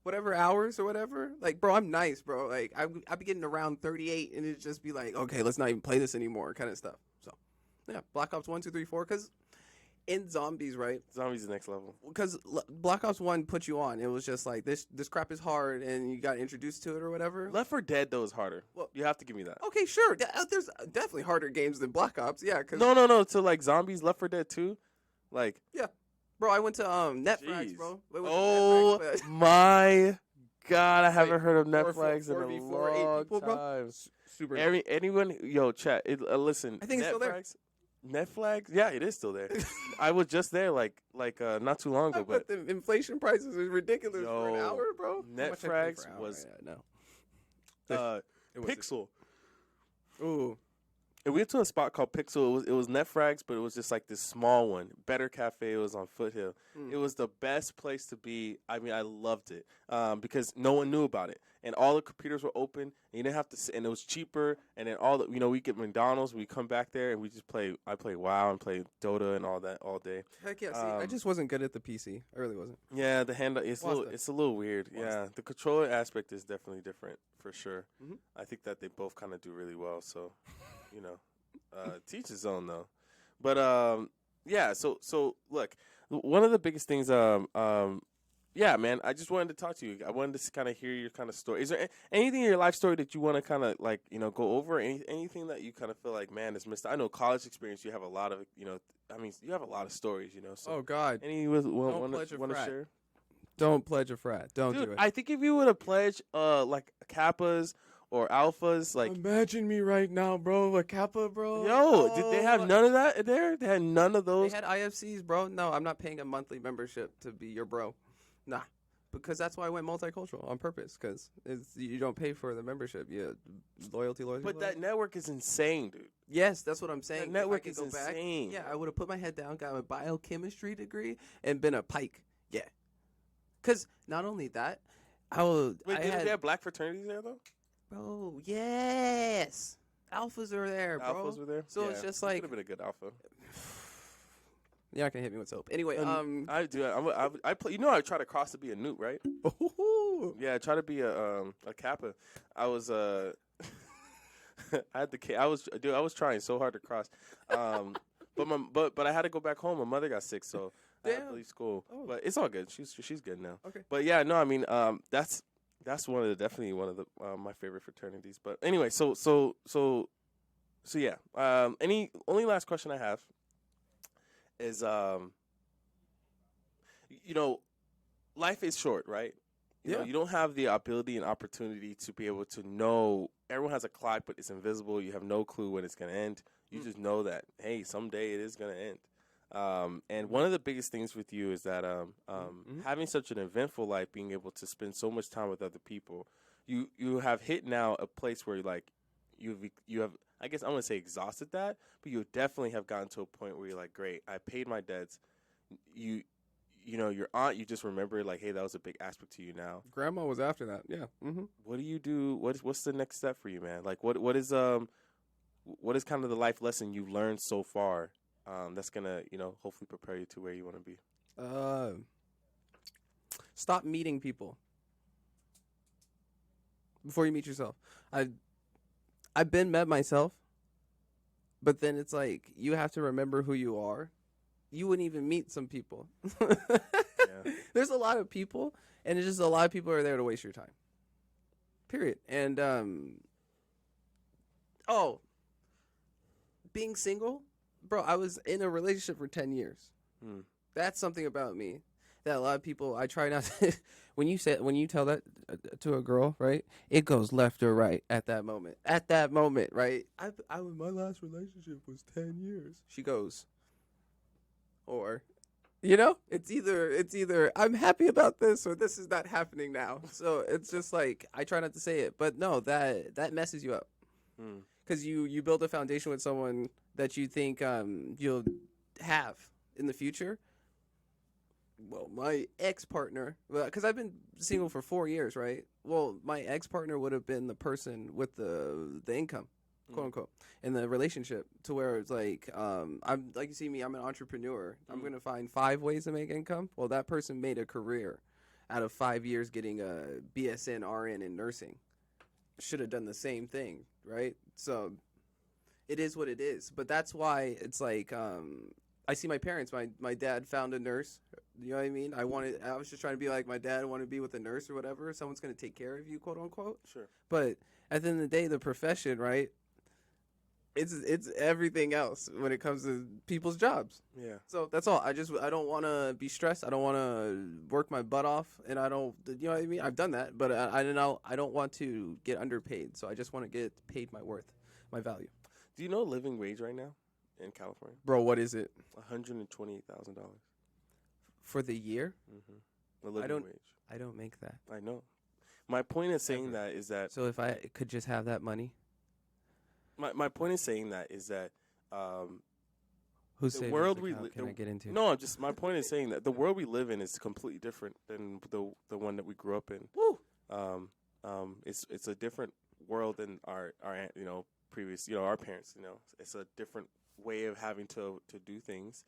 S2: Whatever hours or whatever. Like, bro, I'm nice, bro. Like, I'd be getting around 38 and it'd just be like, okay, let's not even play this anymore kind of stuff. So, yeah, Black Ops 1, 2, 3, 4. Because in zombies, right?
S1: Zombies the next level.
S2: Because Black Ops 1 put you on. It was just like, this crap is hard and you got introduced to it or whatever.
S1: Left 4 Dead though is harder.
S2: Well-
S1: You have to give me that.
S2: Okay, sure. There's definitely harder games than Black Ops. Yeah. Cause,
S1: No. To like zombies, Left 4 Dead 2, like
S2: Yeah. Bro, I went to Netflix,
S1: Jeez.
S2: bro. Wait, what's
S1: Oh
S2: Netflix, but-
S1: my God, I haven't
S2: Like,
S1: heard of
S2: 4v4,
S1: Netflix in a
S2: 4v4, 8
S1: long
S2: people, bro?
S1: time.
S2: Super.
S1: Anyone, yo, chat. Listen,
S2: I think it's still there.
S1: Netflix, yeah, it is still there. I was just there, like not too long ago,
S2: but the inflation prices is ridiculous for an
S1: Yo,
S2: hour, bro. How much I pay
S1: Netflix
S2: for an hour?
S1: was
S2: Yeah, no. It was
S1: Pixel.
S2: Ooh.
S1: And we went to a spot called Pixel. It was Netflix, but it was just like this small one. Better Cafe. It was on Foothill. It was the best place to be. I mean, I loved it because no one knew about it, and all the computers were open. And you didn't have to, and it was cheaper. And then we get McDonald's. We come back there and we just play. I play WoW and play Dota and all that all day.
S2: Heck yeah. See, I just wasn't good at the PC. I really wasn't.
S1: Yeah, the handle it's a little weird. Yeah, the controller aspect is definitely different for sure.
S2: Mm-hmm.
S1: I think that they both kind of do really well. So, teach his own though. But yeah. So look, one of the biggest things. Yeah, man. I just wanted to talk to you. I wanted to kind of hear your kind of story. Is there anything in your life story that you want to kind of like go over? Anything that you kind of feel like, man, is missed? I know college experience. You have a lot of I mean, you have a lot of stories. So
S2: Oh God.
S1: any want to share?
S2: Don't pledge a frat. Don't
S1: Dude,
S2: do it.
S1: I think if you would have pledged like Kappas or Alphas, like
S2: imagine me right now, bro. A Kappa, bro.
S1: did they have none of that there? They had none of those.
S2: They had IFCs, bro. No, I'm not paying a monthly membership to be your bro. Nah, because that's why I went multicultural on purpose. Because you don't pay for the membership. Yeah, loyalty.
S1: But that network is insane, dude.
S2: Yes, that's what I'm saying.
S1: That network
S2: is
S1: insane.
S2: Yeah, I would have put my head down, got a biochemistry degree, and been a Pike. Yeah. Because not only that,
S1: Wait, did they have black fraternities there though?
S2: Bro, yes. Alphas are there, bro.
S1: Alphas were there.
S2: So it's just like
S1: could have been a good alpha.
S2: You're not gonna hit me with soap. Anyway,
S1: I do. I play. I try to cross to be a newt, right? Yeah, I try to be a Kappa. I was I had the I was trying so hard to cross, but I had to go back home. My mother got sick, so I had to leave school. Oh. But it's all good. She's good now.
S2: Okay.
S1: But yeah, no, I mean that's definitely one of the my favorite fraternities. But anyway, so yeah. Only last question I have is life is short, right? You don't have the ability and opportunity to be able to know. Everyone has a clock, but it's invisible. You have no clue when it's going to end. You just know that, hey, someday it is going to end. And one of the biggest things with you is that having such an eventful life, being able to spend so much time with other people, you have hit now a place where you have, I guess I'm going to say exhausted that, but you definitely have gotten to a point where you're like, great, I paid my debts. Your aunt, you just remember like, hey, that was a big aspect to you now.
S2: Grandma was after that, yeah. Mm-hmm.
S1: What do you do? What's the next step for you, man? Like, what is kind of the life lesson you've learned so far that's gonna, hopefully prepare you to where you want to be?
S2: Stop meeting people before you meet yourself. I've been met myself, but then it's like you have to remember who you are. You wouldn't even meet some people. Yeah. There's a lot of people, and it's just a lot of people are there to waste your time. Period. And being single, bro, I was in a relationship for 10 years. That's something about me that a lot of people, I try not to, when you tell that to a girl, right, it goes left or right at that moment. At that moment, right? My last relationship was 10 years. She goes, or, it's either I'm happy about this or this is not happening now. So it's just like, I try not to say it, but no, that messes you up. Because you build a foundation with someone that you think you'll have in the future. Well, my ex-partner, because I've been single for 4 years, right? Well, my ex-partner would have been the person with the income, quote unquote, in the relationship, to where it's like, I'm like, you see me, I'm an entrepreneur. I'm gonna find 5 ways to make income. Well, that person made a career out of 5 years getting a BSN RN in nursing. Should have done the same thing, right? So it is what it is. But that's why it's like, I see my parents. My dad found a nurse. You know what I mean? I was just trying to be like my dad. I want to be with a nurse or whatever. Someone's going to take care of you, quote unquote.
S1: Sure.
S2: But at the end of the day, the profession, right? it's everything else when it comes to people's jobs.
S1: Yeah.
S2: So that's all. I don't want to be stressed. I don't want to work my butt off, and I don't, you know what I mean? I've done that, but I don't want to get underpaid. So I just want to get paid my worth, my value.
S1: Do you know living wage right now in California?
S2: Bro, what is it?
S1: $128,000
S2: For the year?
S1: The living wage.
S2: I don't make that.
S1: I know. My point in saying that is that.
S2: So if I could just have that money.
S1: My point in saying that is that
S2: whose
S1: the world we
S2: can I get into?
S1: No, just my point is saying that the world we live in is completely different than the one that we grew up in.
S2: Woo!
S1: It's a different world than our previous our parents. It's a different way of having to do things,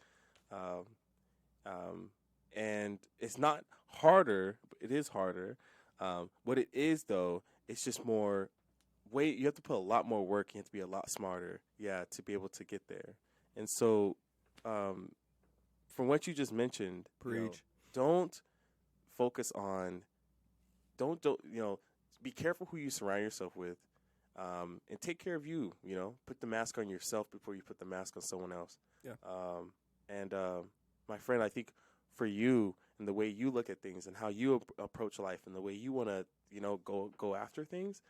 S1: and it's not harder. But it is harder. What it is though, it's just more. You have to put a lot more work. You have to be a lot smarter, to be able to get there. And so, from what you just mentioned, don't focus on, don't be careful who you surround yourself with, and take care of you. Put the mask on yourself before you put the mask on someone else.
S2: Yeah.
S1: And my friend, I think for you and the way you look at things and how you approach life and the way you want to, go after things.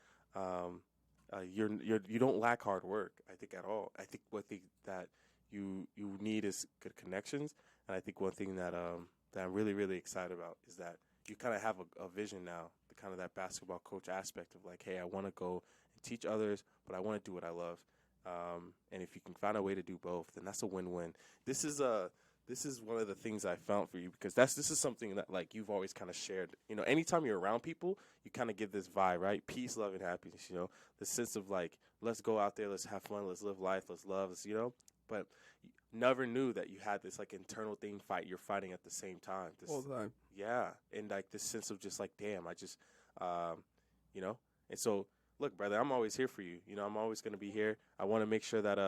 S1: You don't lack hard work, I think, at all. I think one thing that you need is good connections, and I think one thing that I'm really, really excited about is that you kind of have a vision now, the kind of that basketball coach aspect of like, hey, I want to go and teach others, but I want to do what I love, and if you can find a way to do both, then that's a win-win. This is one of the things I found for you because this is something that like you've always kind of shared. Anytime you're around people, you kind of give this vibe, right? Peace, love, and happiness. The sense of like, let's go out there, let's have fun, let's live life, let's love, But you never knew that you had this like internal thing you're fighting at the same time.
S2: All the time.
S1: Yeah, and like this sense of just like, damn, I just, and so. Look, brother, I'm always here for you. I'm always going to be here. I want to make sure that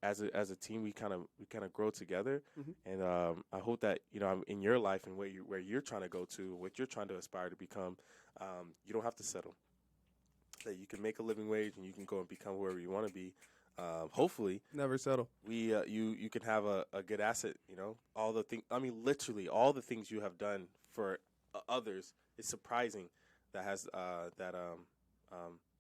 S1: as a team we kind of grow together.
S2: Mm-hmm.
S1: And I hope that I'm in your life and where you're trying to go to, what you're trying to aspire to become, you don't have to settle. That you can make a living wage and you can go and become whoever you want to be. Hopefully,
S2: never settle.
S1: You can have a good asset. All the things. I mean, literally all the things you have done for others is surprising.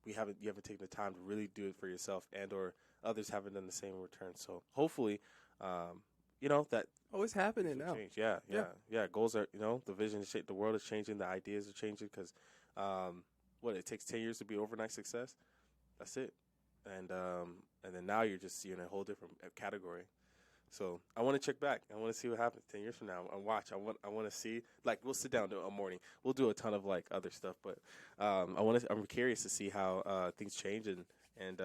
S1: You haven't taken the time to really do it for yourself, and or others haven't done the same in return. So hopefully, that
S2: it's happening now.
S1: Change. Yeah. Goals are, the vision is the world is changing, the ideas are changing because, it takes 10 years to be overnight success. That's it, and then now you're just in a whole different category. So I want to check back. I want to see what happens 10 years from now and watch. I want to see, like, we'll sit down a morning. We'll do a ton of like other stuff, but I'm curious to see how things change and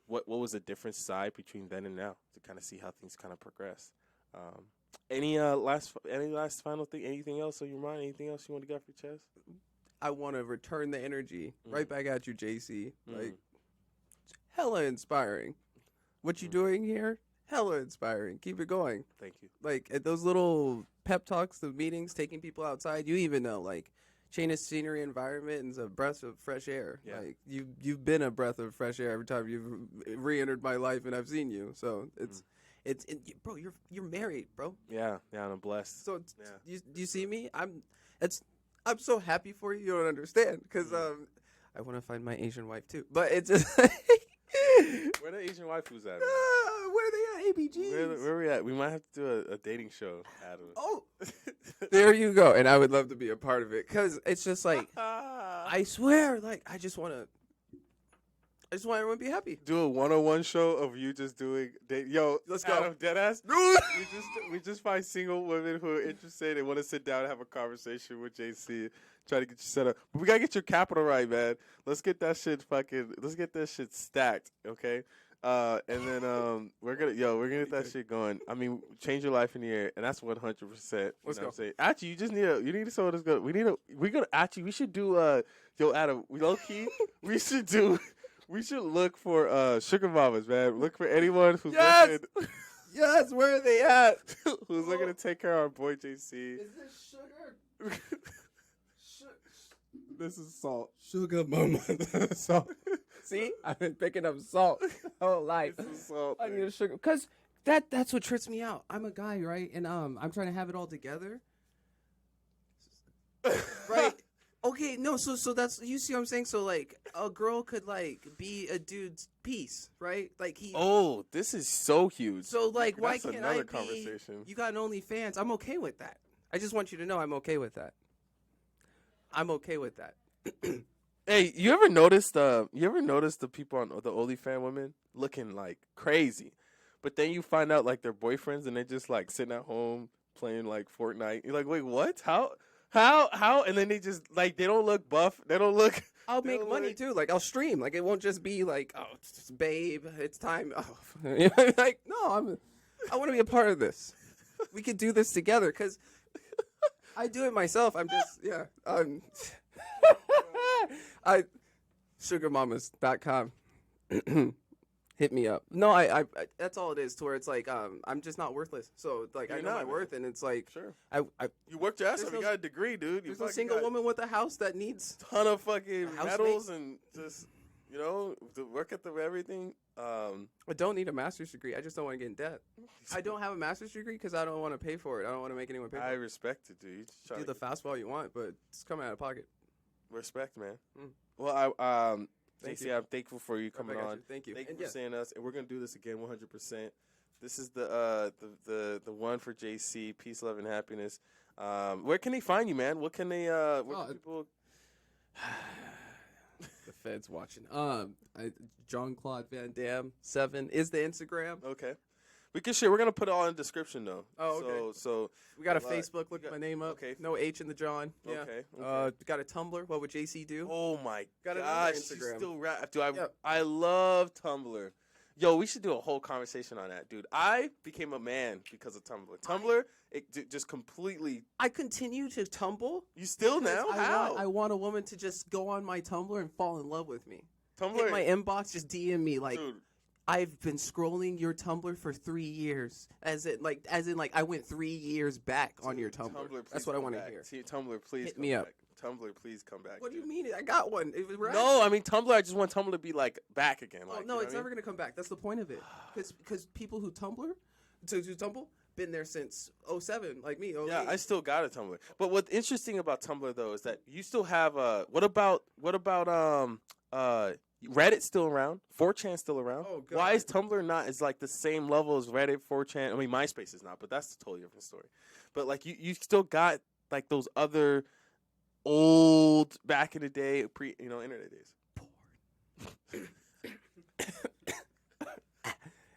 S1: what was the different side between then and now to kind of see how things kind of progress. Any last final thing? Anything else on your mind? Anything else you want to get off your chest?
S2: I want to return the energy right back at you, JC. Like, hella inspiring. What you doing here? Hella inspiring. Keep it going.
S1: Thank you.
S2: Like at those little pep talks, the meetings, taking people outside. You even know like change of scenery, environment, and a breath of fresh air.
S1: Yeah.
S2: Like you've been a breath of fresh air every time you've re-entered my life, and I've seen you. So it's bro. You're married, bro.
S1: Yeah, I'm blessed.
S2: So you see me? I'm so happy for you. You don't understand because I want to find my Asian wife too. But it's just
S1: where the Asian waifus at?
S2: Where they at? ABGs.
S1: Where we at? We might have to do a dating show, Adam.
S2: Oh, there you go. And I would love to be a part of it because it's just like I swear, like I just want everyone to be happy.
S1: Do a 101 show of you just doing date. Yo,
S2: let's go.
S1: Adam, deadass. we just find single women who are interested and want to sit down and have a conversation with JC. Try to get you set up. But we gotta get your capital right, man. Let's get that shit stacked, okay? And then we're gonna get that shit going. I mean, change your life in the air, and that's 100%.
S2: Let's go.
S1: What I'm saying? Actually, you need someone that's good. We should do Adam, low key, we should look for sugar mamas, man. Look for anyone who's looking.
S2: Yes, where are they at?
S1: Who's looking to take care of our boy JC?
S2: Is this sugar?
S1: This is salt.
S2: Sugar mama.
S1: Salt.
S2: See, I've been picking up salt the whole life.
S1: It's a salt
S2: I
S1: thing.
S2: need a sugar because that's what trips me out. I'm a guy, right? And I'm trying to have it all together. Right? Okay, no, so that's, you see what I'm saying? So like a girl could like be a dude's piece, right? Like he.
S1: Oh, this is so huge.
S2: So like, why
S1: That's
S2: can't
S1: another
S2: I be?
S1: conversation.
S2: You got an OnlyFans. I'm okay with that. I just want you to know I'm okay with that. I'm okay with that.
S1: Hey, you ever notice the people on the OnlyFans women looking like crazy, but then you find out like their boyfriends and they're just like sitting at home playing like Fortnite. You're like, wait, what? How? And then they just like they don't look buff. They don't look.
S2: I'll
S1: they
S2: make
S1: don't
S2: money
S1: look-
S2: too. Like I'll stream. Like it won't just be like, oh, it's just, babe, it's time. Oh. Like no, I want to be a part of this. We could do this together because I do it myself. I'm just I sugarmamas.com. Hit me up. No, I that's all it is. To where it's like I'm just not worthless. So like I
S1: You're
S2: know
S1: not,
S2: my
S1: man.
S2: worth, and it's like
S1: Sure.
S2: I
S1: You worked your ass
S2: There's
S1: off. You
S2: no-
S1: got a degree, dude. You
S2: there's no
S1: fucking
S2: single
S1: got
S2: woman with a house that needs.
S1: a ton of fucking
S2: A housemate?
S1: medals and just to work at the everything.
S2: I don't need a master's degree. I just don't want to get in debt. I don't have a master's degree because I don't want to pay for it. I don't want to make anyone pay for
S1: I
S2: it.
S1: respect it, dude. You just try
S2: Do
S1: to
S2: the fastball you want, but it's coming out of pocket.
S1: respect, man.
S2: Mm.
S1: Well,
S2: Thank
S1: JC,
S2: you.
S1: I'm thankful for you coming
S2: I got
S1: on.
S2: you. Thank you.
S1: Thank you
S2: And
S1: for
S2: yeah,
S1: seeing us, and we're gonna do this again 100%. This is the one for JC. Peace, love, and happiness. Where can they find you, man? What can they? Where can people?
S2: the Fed's watching. Jon Claude Van Dam 7 is the Instagram.
S1: Okay, we can share. We're gonna put it all in the description though.
S2: Oh, okay.
S1: So
S2: We got a
S1: Well,
S2: Facebook. Look
S1: you got-
S2: my name up.
S1: okay.
S2: No H in the John. Yeah.
S1: okay.
S2: Got a Tumblr. What would JC do?
S1: Oh my
S2: Got another
S1: gosh,
S2: Instagram.
S1: you still rap. Dude,
S2: Yep.
S1: I love Tumblr. Yo, we should do a whole conversation on that, dude. I became a man because of Tumblr. Tumblr, just completely.
S2: I continue to tumble.
S1: You still
S2: because
S1: now? How?
S2: I want a woman to just go on my Tumblr and fall in love with me.
S1: Tumblr,
S2: Hit my inbox, just DM me like,
S1: dude.
S2: I've been scrolling your Tumblr for 3 years. As in like I went 3 years back on your Tumblr.
S1: Tumblr,
S2: That's
S1: please
S2: what I
S1: come
S2: want to
S1: back.
S2: hear.
S1: See, Tumblr, please
S2: Hit
S1: come
S2: me up.
S1: back. Tumblr, please come back.
S2: What do
S1: dude.
S2: you mean? I got one. It was
S1: No, I mean Tumblr. I just want Tumblr to be like back again.
S2: Oh
S1: Like,
S2: no,
S1: you know
S2: it's
S1: what I
S2: never gonna come back. That's the point of it. Because people who tumble, been there since 07, like me. 08.
S1: Yeah, I still got a Tumblr. But what's interesting about Tumblr though is that you still have what about Reddit still around? 4chan still around?
S2: Oh, God.
S1: Why is Tumblr not as like the same level as Reddit, 4chan? I mean, MySpace is not, but that's a totally different story. But like you still got like those other old back in the day internet days.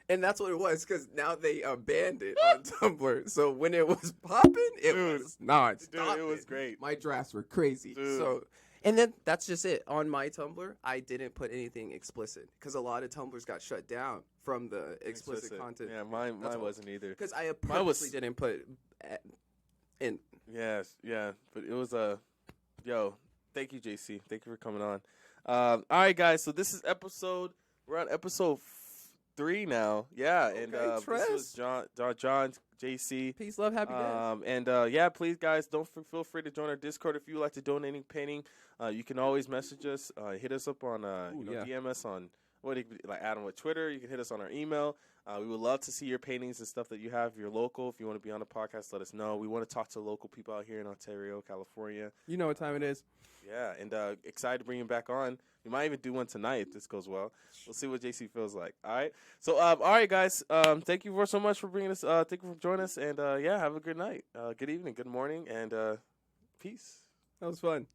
S2: And that's what it was, because now they banned it on Tumblr. So when it was popping, it
S1: Dude.
S2: was not.
S1: Dude, it was great.
S2: My drafts were crazy.
S1: Dude.
S2: So, and then that's just it. On my Tumblr, I didn't put anything explicit because a lot of Tumblrs got shut down from the explicit content.
S1: Yeah, mine
S2: That's what-
S1: wasn't either.
S2: Because I
S1: Mine was-
S2: purposely didn't put in.
S1: Yes, yeah, but it was yo. Thank you, JC. Thank you for coming on. All right, guys. So this is we're on episode 3 now. Yeah, and
S2: Okay,
S1: this was John, JC.
S2: Peace, love, happy day.
S1: And yeah, please, guys, feel free to join our Discord if you would like to donate any painting. You can always message us, hit us up on,
S2: yeah.
S1: DM us on like Adam with Twitter. You can hit us on our email. We would love to see your paintings and stuff that you have. If you're local, if you want to be on the podcast, let us know. We want to talk to local people out here in Ontario, California.
S2: You know what time it is.
S1: Yeah, and excited to bring him back on. We might even do one tonight if this goes well. We'll see what JC feels like. All right. So, all right, guys. Thank you so much for bringing us. Thank you for joining us. And yeah, have a good night, good evening, good morning, and peace.
S2: That was fun.